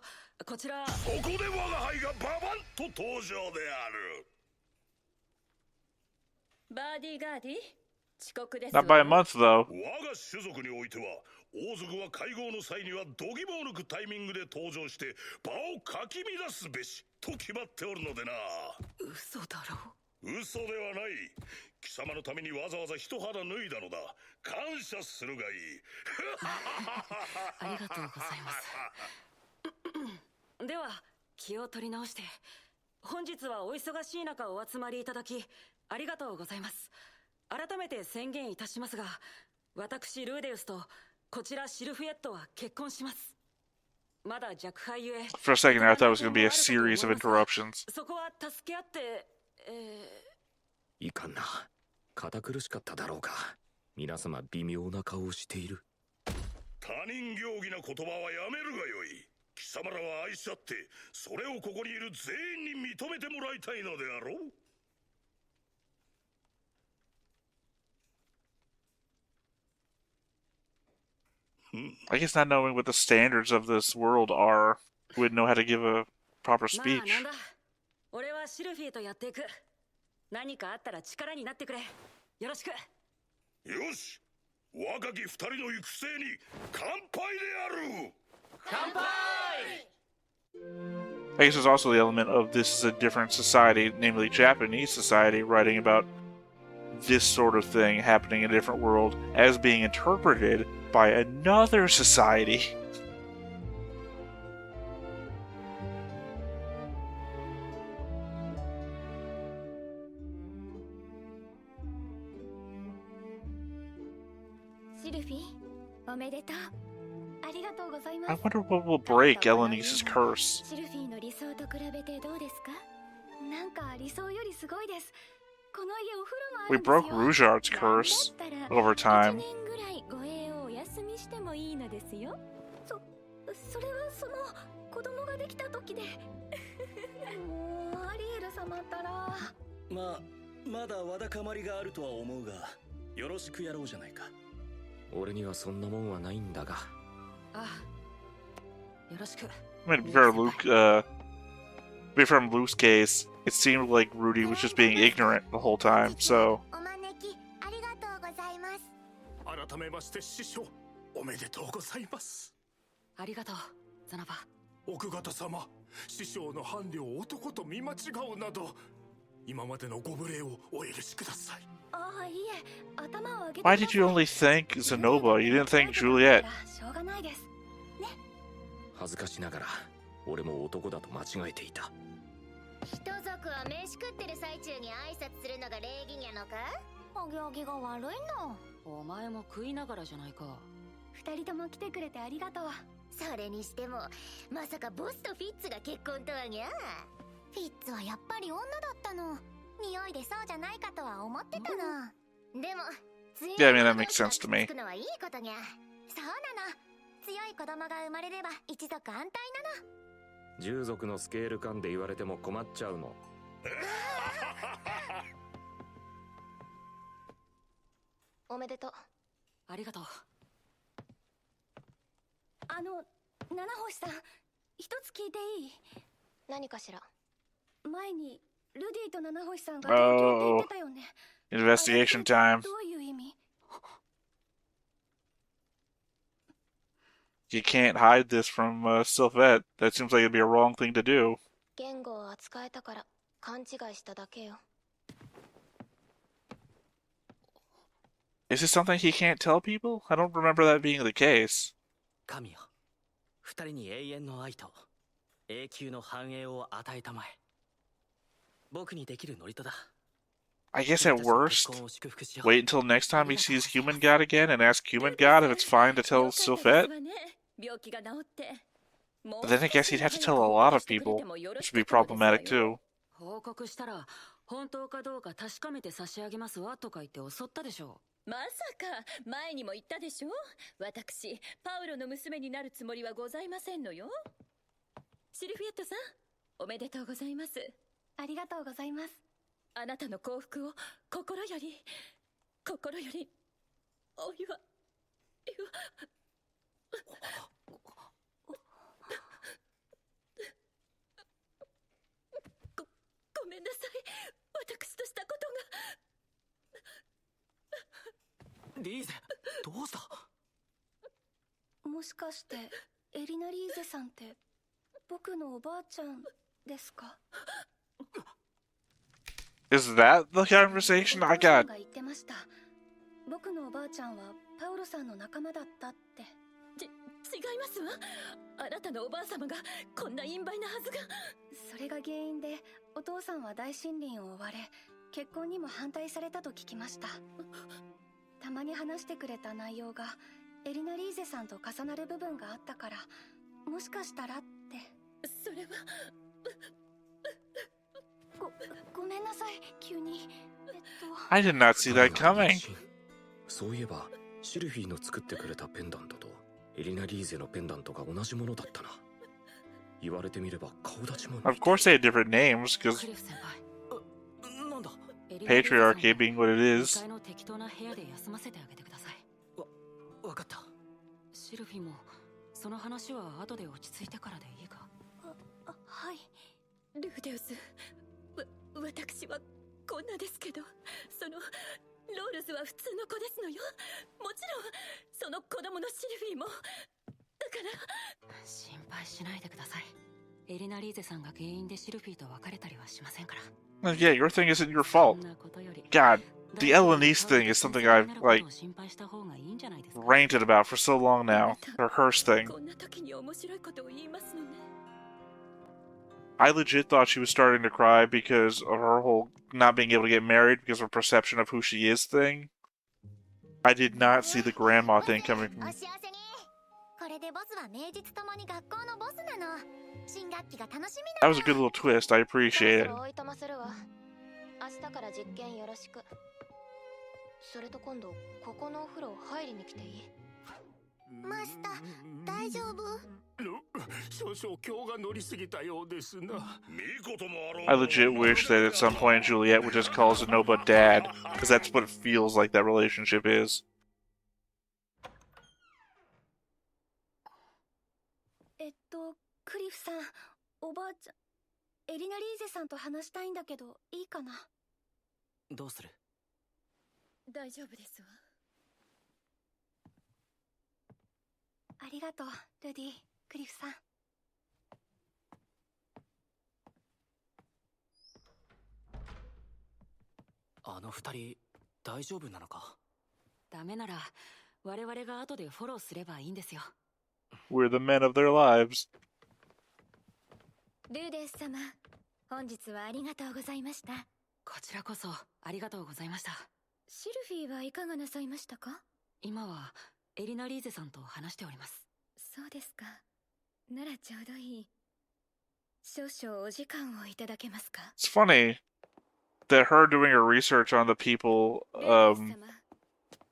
こちら。ここで我が輩がババンと登場である。バーディーガーディ、遅刻ですわ。 Not by a month though. 我が種族においては王族は会合の際には度肝を抜くタイミングで登場して場をかき乱すべしと決まっておるのでな。嘘だろ。嘘ではない。貴様のためにわざわざ一肌脱いだのだ。感謝するがいい。ありがとうございます。では気を取り直して。本日はお忙しい中お集まりいただきありがとうございます。改めて宣言いたしますが、私ルーデウスとこちらシルフィエットは結婚します。まだ若輩ゆえ。 For a second there, I thought it was going to be a series of interruptions. そこは助け合って。いかんな。堅苦しかっただろうか。皆様微妙な顔をしている。他人行儀な言葉はやめるがよい。貴様らは愛し合って、それをここにいる全員に認めてもらいたいのであろう。I guess not knowing what the standards of this world are, wouldn't know how to give a proper speech. まあなんだ。俺はシルフィーとやっていく。何かあったら力になってくれ。よろしく。よし、若き二人の行く末に乾杯である。乾杯! I guess there's also the element of this is a different society, namely Japanese society, writing about this sort of thing happening in a different world as being interpreted by another society. I wonder what will break Elenice's curse. We broke Rougeard's curse over time. それはその子供ができた時でもうアリエル様ったらまだわだかまりがあるとは思うがよろしくやろうじゃないか。俺にはそんなもんはないんだが。ああ、よろしく。I mean, from Luke's case, it seemed like Rudy was just being ignorant the whole time, so... 改めまして師匠、おめでとうございます。ありがとう、ザナバ。奥方様、師匠の伴侶を男と見間違うなど、今までのご無礼をお許しください。Why did you only thank Zenoba? You didn't thank Juliet. 恥ずかしながら、俺も男だと間違えていた。人族は飯食ってる最中に挨拶するのが礼儀にゃのか？お行儀が悪いの。お前も食いながらじゃないか。二人とも来てくれてありがとう。それにしても、まさかボスとフィッツが結婚とはにゃ。フィッツはやっぱり女だったの。匂いでそうじゃないかとは思ってたの。でも、Yeah, I mean, that makes sense to me. そうなの。強い子供が生まれれば一族安泰なの。従属のスケール感で言われても困っちゃうの。おめでとう。ありがとう。七星さん、一つ聞いていい？何かしら。前にルディと七星さんが東京って言ってたよね。Investigation time. どういう意味You can't hide this from Sylvette. That seems like it'd be a wrong thing to do. 言語を扱えたから勘違いしただけよ。Is this something he can't tell people? I don't remember that being the case. 神よ、二人に永遠の愛と永久の繁栄を与えたまえ。僕にできるノリとだ。I guess at worst, wait until next time he sees Human God again and ask Human God if it's fine to tell Sylvette. But then I guess he'd have to tell a lot of people, which would be problematic too. 報告したら本当かどうか確かめて差し上げますわとか言って襲ったでしょ。まさか前にも言ったでしょ。私パウロの娘になるつもりはございませんのよ。シルフィエットさん、おめでとうございます。ありがとうございます。あなたの幸福を心よりお祝い。ごめんなさい、私としたことが。リーゼ、どうした？もしかしてエリナリーゼさんって僕のおばあちゃんですか？Is that the conversation I got? が言ってました。僕のおばあちゃんはパウロさんの仲間だったって。違いますわ。あなたのおばあ様がこんな陰媒なはずが。それが原因でお父さんは大森林を追われ、結婚にも反対されたと聞きました。たまに話してくれた内容がエリナリーゼさんと重なる部分があったから、もしかしたらって。それはごめんなさい、急に。I did not see that coming. そういえばシルフィーの作ってくれたペンダントとエリナリーゼのペンダントが同じものだったな。言われてみれば顔立ちも。 Of course they had different names, because なんだ。 patriarchy being what it is. 2階の適当な部屋で休ませてあげてください。わかった。シルフィもその話は後で落ち着いてからでいいか。はい。ルーデウス、私はこんなですけど、そのロールズは普通の子ですのよ。もちろんその子供のシルフィーも。だから心配しないでください。エリナリーゼさんが原因でシルフィーと別れたりはしませんから。Yeah, your thing isn't your fault. God, the Elenise thing is something I've, like, ranted about for so long now. Her curse thing. こんな時に面白いことを言いますのね。I legit thought she was starting to cry because of her whole not being able to get married because of her perception of who she is thing. I did not see the grandma thing coming from... これでボスは名実ともに学校のボスなの。新学期が楽しみ That was a good little twist. I appreciate it. おいとまするわ。明日から実験よろしく。それと今度ここのお風呂入りに来ていい？マスター、大丈夫？少々今日が乗りすぎたようですな。 I legit wish that at some point Juliet would just call Zenoba dad, because that's what it feels like that relationship is. クリフさん、おばあちゃん、エリナリーゼさんと話したいんだけど、いいかな？どうする？大丈夫ですわ。ありがとう、ルディ、クリフさん。あの二人、大丈夫なのか？ダメなら、我々が後でフォローすればいいんですよ。We're the men of their lives. ルーデス様、本日はありがとうございました。こちらこそありがとうございました。シルフィーはいかがなさいましたか？今はエリナリーゼさんと話しております。そうですか。ならちょうどいい。少々お時間をいただけますか？ It's funny that her doing her research on the people,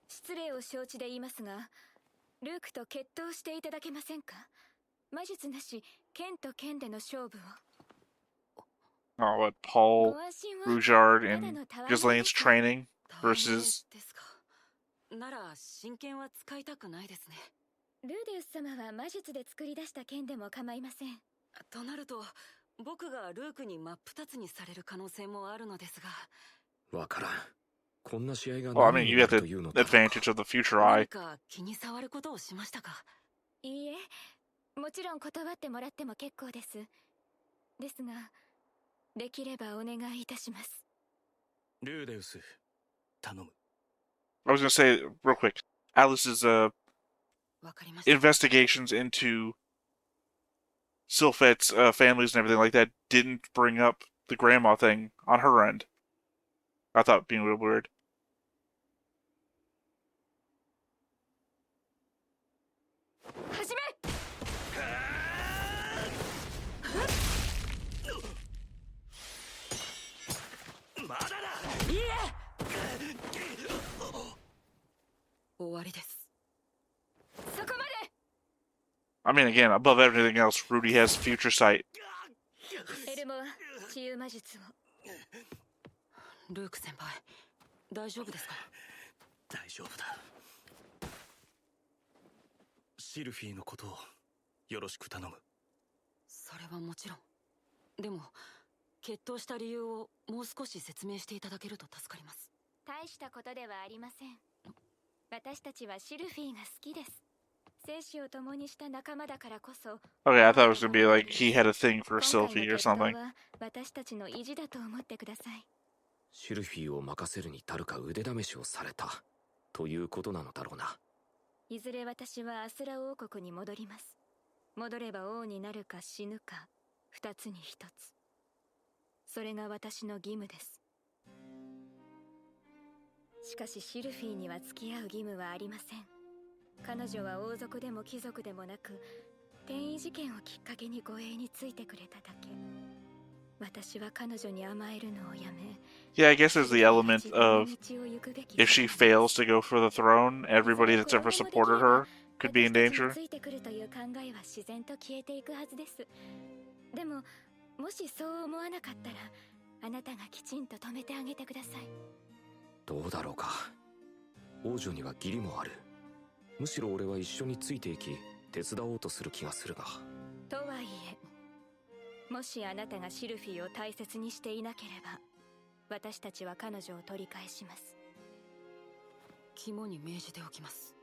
失礼を承知で言いますが、ルークと決闘していただけませんか？魔術なし、剣と剣での勝負を。oh, what, Paul, Rougeard, and Ghislaine's training versus... なら真剣は使いたくないですね。ルーデウス様は魔術で作り出した剣でも構いません。となると、僕がルークに真っ二つにされる可能性もあるのですが。わからん。こんな試合が Well, I mean, you have the advantage of the future eye. 何か気に障ることをしましたか？いいえ、もちろん断ってもらっても結構です。ですが、できればお願いいたします。ルーデウス、頼む。I was going to say, real quick, Alice's investigations into Sylphet's families and everything like that didn't bring up the grandma thing on her end. I thought being real weird. 始め！まだだ！いいえ！終わりです。そこまで！ I mean, again, above everything else, Rudy has future sight. エルモは治癒魔術を。ルーク先輩、大丈夫ですか？大丈夫だ。シルフィーのことをよろしく頼む。それはもちろん。でも、決闘した理由をもう少し説明していただけると助かります。大したことではありません。私たちはシルフィーが好きです。生死を共にした仲間だからこそ。Okay, I thought it was going to be like he had a thing for Sylphie or something. 私たちの意地だと思ってください。シルフィーを任せるに足るか腕試しをされたということなのだろうな。いずれ私はアスラ王国に戻ります。戻れば王になるか死ぬか、二つに一つ。それが私の義務です。しかしシルフィーには付き合う義務はありません。彼女は王族でも貴族でもなく、転移事件をきっかけに護衛についてくれただけ。私は彼女に甘えるのをやめ。Yeah, I guess there's the element of if she fails to go for the throne, everybody that's ever supported her could be in danger. ついてくるという考えは自然と消えていくはずです。でも、もしそう思わなかったら、あなたがきちんと止めてあげてください。どうだろうか。王女には義理もある。むしろ俺は一緒についていき手伝おうとする気がするが。とはいえ、もしあなたがシルフィーを大切にしていなければ、私たちは彼女を取り返します。肝に銘じておきます。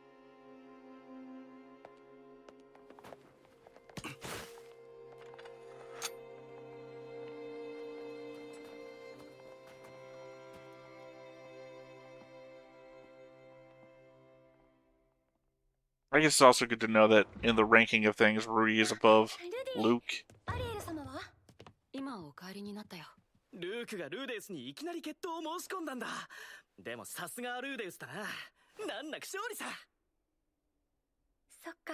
I guess it's also good to know that in the ranking of things, Rudy is above Luke. 今お帰りになったよ。ルークがルーデウスにいきなり決闘を申し込んだんだ。でもさすがルーデウスだな。難なく勝利さ。そっか。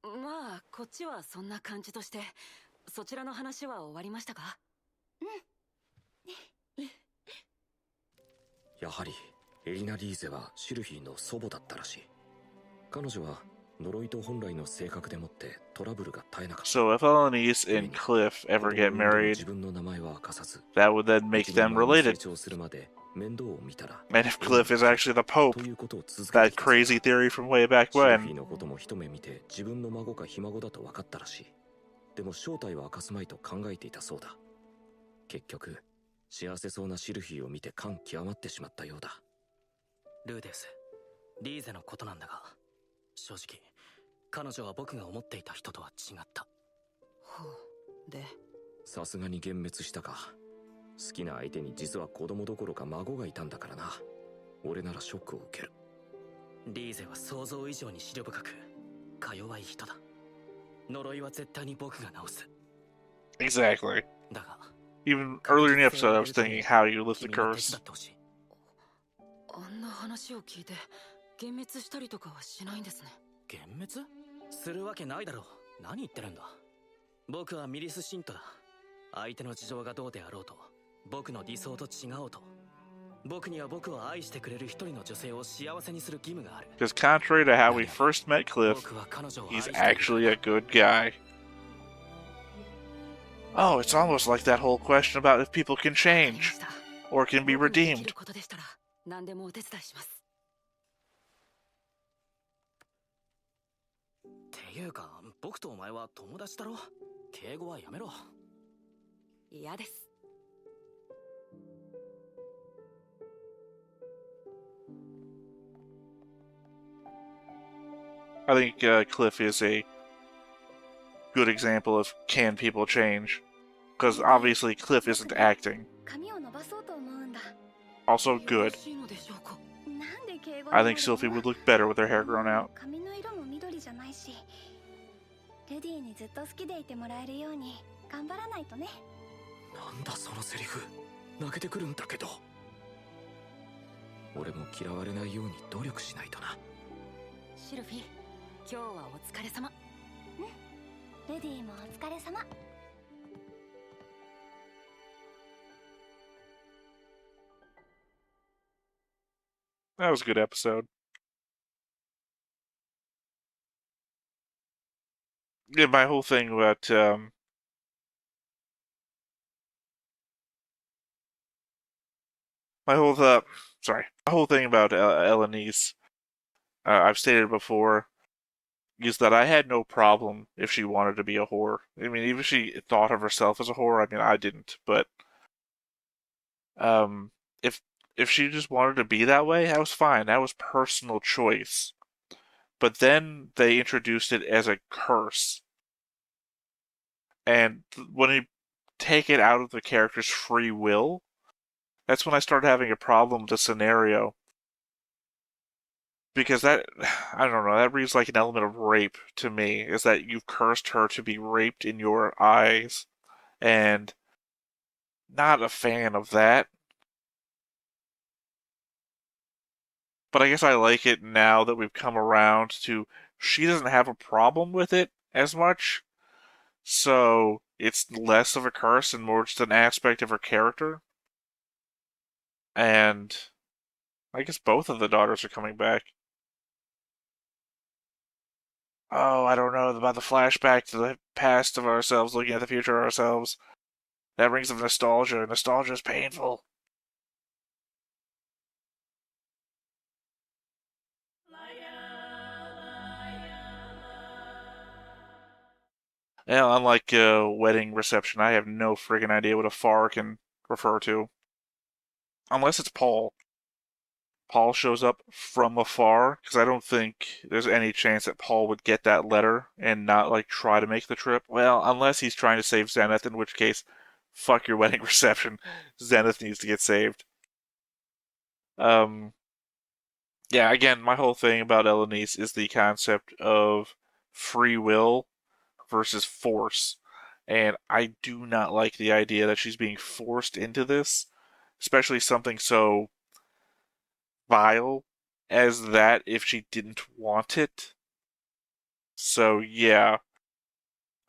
まあこっちはそんな感じとして、そちらの話は終わりましたか？やはりエリナ・リーゼはシルフィーの祖母だったらしい。彼女は呪いと本来の性格でもってトラブルが絶えなかった。 So if Elenice and Cliff ever get married, that would then make them related. And if Cliff is actually the Pope, that crazy theory from way back シルフィー when. のことも一目見て自分の孫かひ孫だと分かったらしい。でも正体は明かすまいと考えていたそうだ。結局幸せそうなシルフィーを見て感極まってしまったようだ。ルーデウス、リーゼのことなんだが、正直彼女は僕が思っていた人とは違った。ほう。で、さすがに幻滅したか。好きな相手に実は子供どころか孫がいたんだからな。俺ならショックを受ける。リーゼは想像以上に思慮深くか弱い人だ。呪いは絶対に僕が直す。 Exactly. だが Even earlier in the episode, I was thinking how you lift the curse. あんな話を聞いて幻滅したりとかはしないんですね。幻滅するわけないだろう。何言ってるんだ。僕はミリス信徒だ。相手の事情がどうであろうと、僕の理想と違おうと、僕には僕を愛してくれる一人の女性を幸せにする義務がある。 Because contrary to how we first met Cliff, he's actually a good guy. Oh, it's almost like that whole question about if people can change or can be redeemed. 何でもお手伝いします。っていうか、僕とお前は友達だろ。敬語はやめろ。嫌です。I think Cliff is a good example of can people change. Because obviously Cliff isn't acting. Also good. I think Sylphie would look better with her hair grown out. ルディにずっと好きでいてもらえるように頑張らないとね。なんだそのセリフ。泣けてくるんだけど。俺も嫌われないように努力しないとな。シルフィー、今日はお疲れ様。ルディもお疲れ様。That was a good episode. Yeah, my whole thing about my whole thing about Elenice, I've stated before, is that I had no problem if she wanted to be a whore. I mean, even if she thought of herself as a whore, I mean, I didn't, but if she just wanted to be that way, that was fine. That was personal choice. But then they introduced it as a curse. And when you take it out of the character's free will, that's when I started having a problem with the scenario. because that, I don't know, that reads like an element of rape to me, is that you've cursed her to be raped in your eyes, and not a fan of that. But I guess I like it now that we've come around to she doesn't have a problem with it as much, so it's less of a curse and more just an aspect of her character. And I guess both of the daughters are coming back. Oh, I don't know about the flashback to the past of ourselves looking at the future of ourselves. That brings up nostalgia. Nostalgia is painful. Yeah, unlike a wedding reception, I have no friggin' idea what a far can refer to. Unless it's Paul. Paul shows up from afar, because I don't think there's any chance that Paul would get that letter and not, like, try to make the trip. Well, unless he's trying to save Zenith, in which case, fuck your wedding reception. Zenith needs to get saved. Um, yeah, again, my whole thing about Elenice is the concept of free will versus force. And I do not like the idea that she's being forced into this, especially something so vile as that if she didn't want it. So, yeah,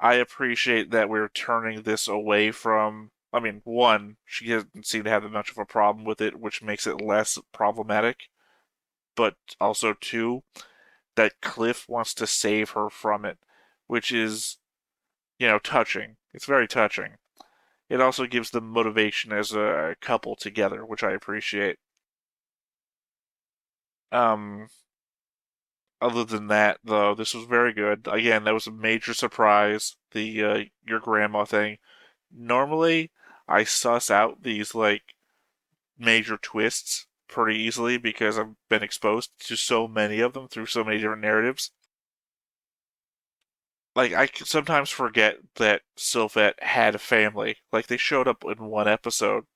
I appreciate that we're turning this away from. I mean, one, she doesn't seem to have much of a problem with it, which makes it less problematic. But also, two, that Cliff wants to save her from it, which is, touching. It's very touching. It also gives them motivation as a couple together, which I appreciate. Um, Other than that, though, this was very good. Again, that was a major surprise. The your grandma thing. Normally, I suss out these like major twists pretty easily because I've been exposed to so many of them through so many different narratives. Like I sometimes forget that Sylphette had a family. Like they showed up in one episode,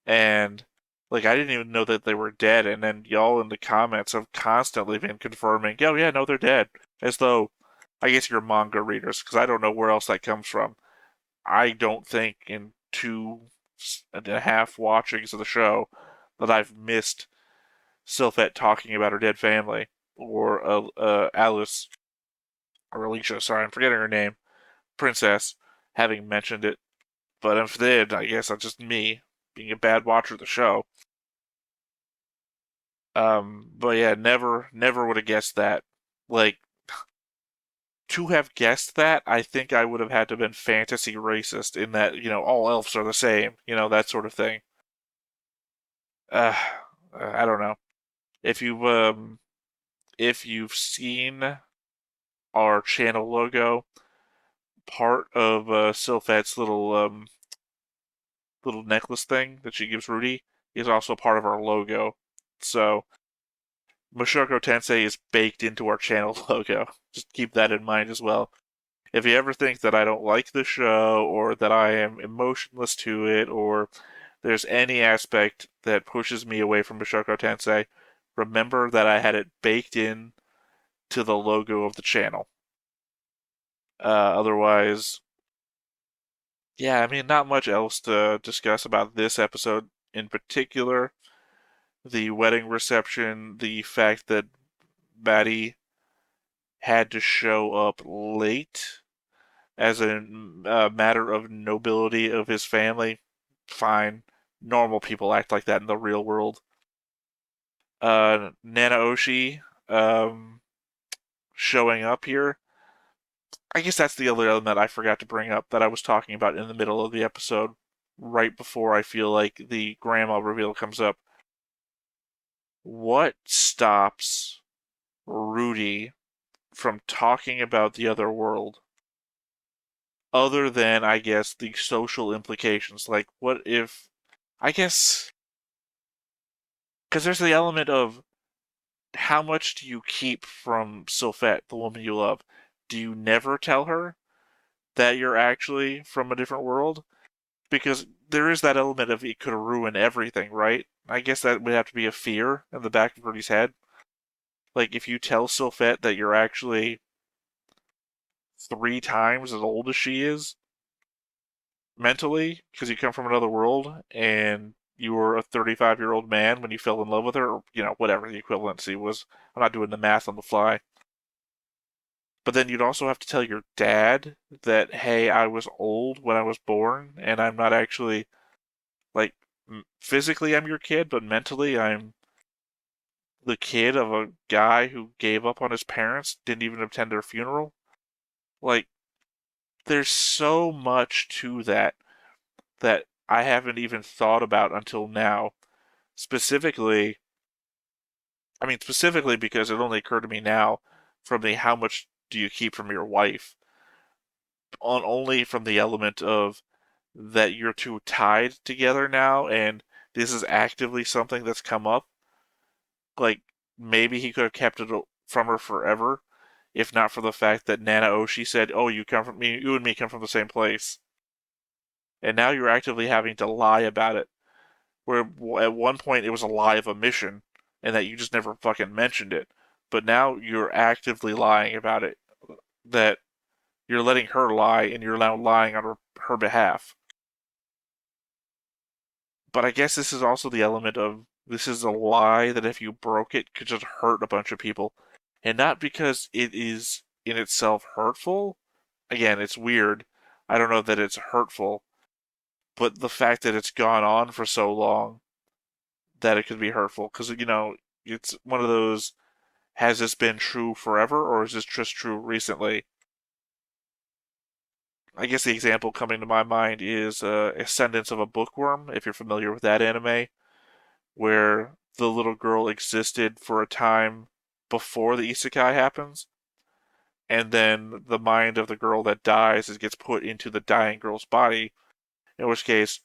and like I didn't even know that they were dead. And then y'all in the comments have constantly been confirming, "Oh yeah, no, they're dead," as though I guess you're manga readers because I don't know where else that comes from. I don't think in 2.5 watchings of the show that I've missed Sylphette talking about her dead family or Alice or Alicia. Sorry, I'm forgetting her name. Princess having mentioned it. But if they did, I guess that's just me being a bad watcher of the show. But yeah, never would have guessed that. Like, to have guessed that, I think I would have had to have been fantasy racist in that, all elves are the same, that sort of thing. Uh, I don't know. If you've seen our channel logo, part of Sylphette's little necklace thing that she gives Rudy is also part of our logo. So Mushoku Tensei is baked into our channel logo. Just keep that in mind as well. If you ever think that I don't like the show, or that I am emotionless to it, or there's any aspect that pushes me away from Mushoku Tensei, remember that I had it baked in to the logo of the channel. Otherwise, yeah, I mean, not much else to discuss about this episode in particular. The wedding reception, the fact that Maddie had to show up late as a matter of nobility of his family, fine. Normal people act like that in the real world. Nanaoshi showing up here. I guess that's the other element I forgot to bring up that I was talking about in the middle of the episode, right before I feel like the grandma reveal comes up. What stops Rudy from talking about the other world other than, I guess, the social implications? Like, what if, I guess, because there's the element of how much do you keep from Sylphette, the woman you love? Do you never tell her that you're actually from a different world? Because there is that element of it could ruin everything, right? I guess that would have to be a fear in the back of Rudy's head. like, if you tell Sylphette that you're actually 3 times as old as she is, mentally, because you come from another world, and you were a 35-year-old man when you fell in love with her, or, whatever the equivalency was. I'm not doing the math on the fly. But then you'd also have to tell your dad that, hey, I was old when I was born, and I'm not actually, like, physically I'm your kid, but mentally I'm the kid of a guy who gave up on his parents, didn't even attend their funeral. Like, there's so much to that I haven't even thought about until now. Specifically because it only occurred to me now from the how much do you keep from your wife, only from the element of that you're too tied together now, and this is actively something that's come up. Like, maybe he could have kept it from her forever, if not for the fact that Nana Oshi said, "Oh, you and me come from the same place," and now you're actively having to lie about it. Where at one point it was a lie of omission, and that you just never fucking mentioned it, but now you're actively lying about it. That you're letting her lie, and you're now lying on her behalf. But I guess this is also the element of, this is a lie that if you broke it could just hurt a bunch of people. And not because it is in itself hurtful. Again, it's weird. I don't know that it's hurtful. But the fact that it's gone on for so long, that it could be hurtful. Because, it's one of those, has this been true forever, or is this just true recently? I guess the example coming to my mind is Ascendance of a Bookworm, if you're familiar with that anime, where the little girl existed for a time before the isekai happens, and then the mind of the girl that dies gets put into the dying girl's body, in which case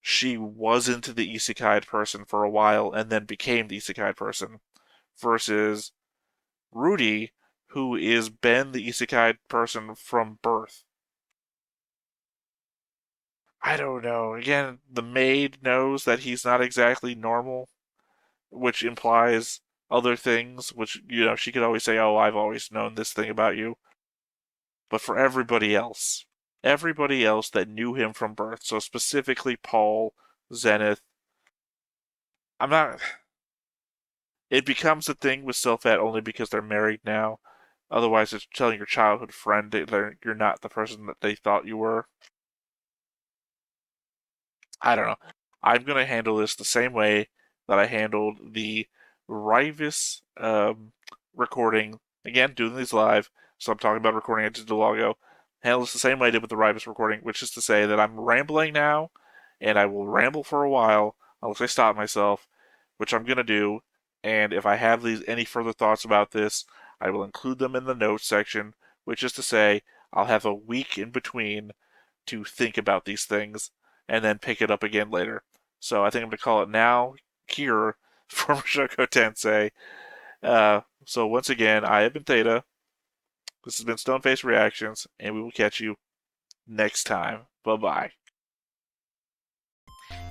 she wasn't the isekai person for a while and then became the isekai person, versus Rudy, who is been the isekai person from birth. I don't know. Again, the maid knows that he's not exactly normal, which implies other things, which, she could always say, "Oh, I've always known this thing about you." But for everybody else that knew him from birth, so specifically Paul, Zenith, it becomes a thing with Sylphette only because they're married now. Otherwise, it's telling your childhood friend that you're not the person that they thought you were. I don't know. I'm going to handle this the same way that I handled the Rivus recording. Again, doing these live, so I'm talking about recording I did a while ago. Handle this the same way I did with the Rivus recording, which is to say that I'm rambling now, and I will ramble for a while unless I stop myself, which I'm going to do. And if I have any further thoughts about this, I will include them in the notes section, which is to say I'll have a week in between to think about these things, and then pick it up again later. So I think I'm going to call it now here for Mushoku Tensei. So once again, I have been Theta. This has been Stoneface Reactions, and we will catch you next time. Bye-bye.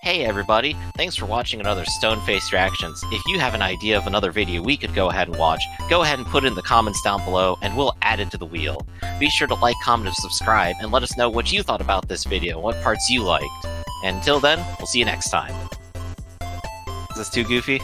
Hey everybody, thanks for watching another Stoneface Reactions. If you have an idea of another video we could go ahead and watch, go ahead and put it in the comments down below and we'll add it to the wheel. Be sure to like, comment, and subscribe, and let us know what you thought about this video, what parts you liked. And until then, we'll see you next time. Is this too goofy?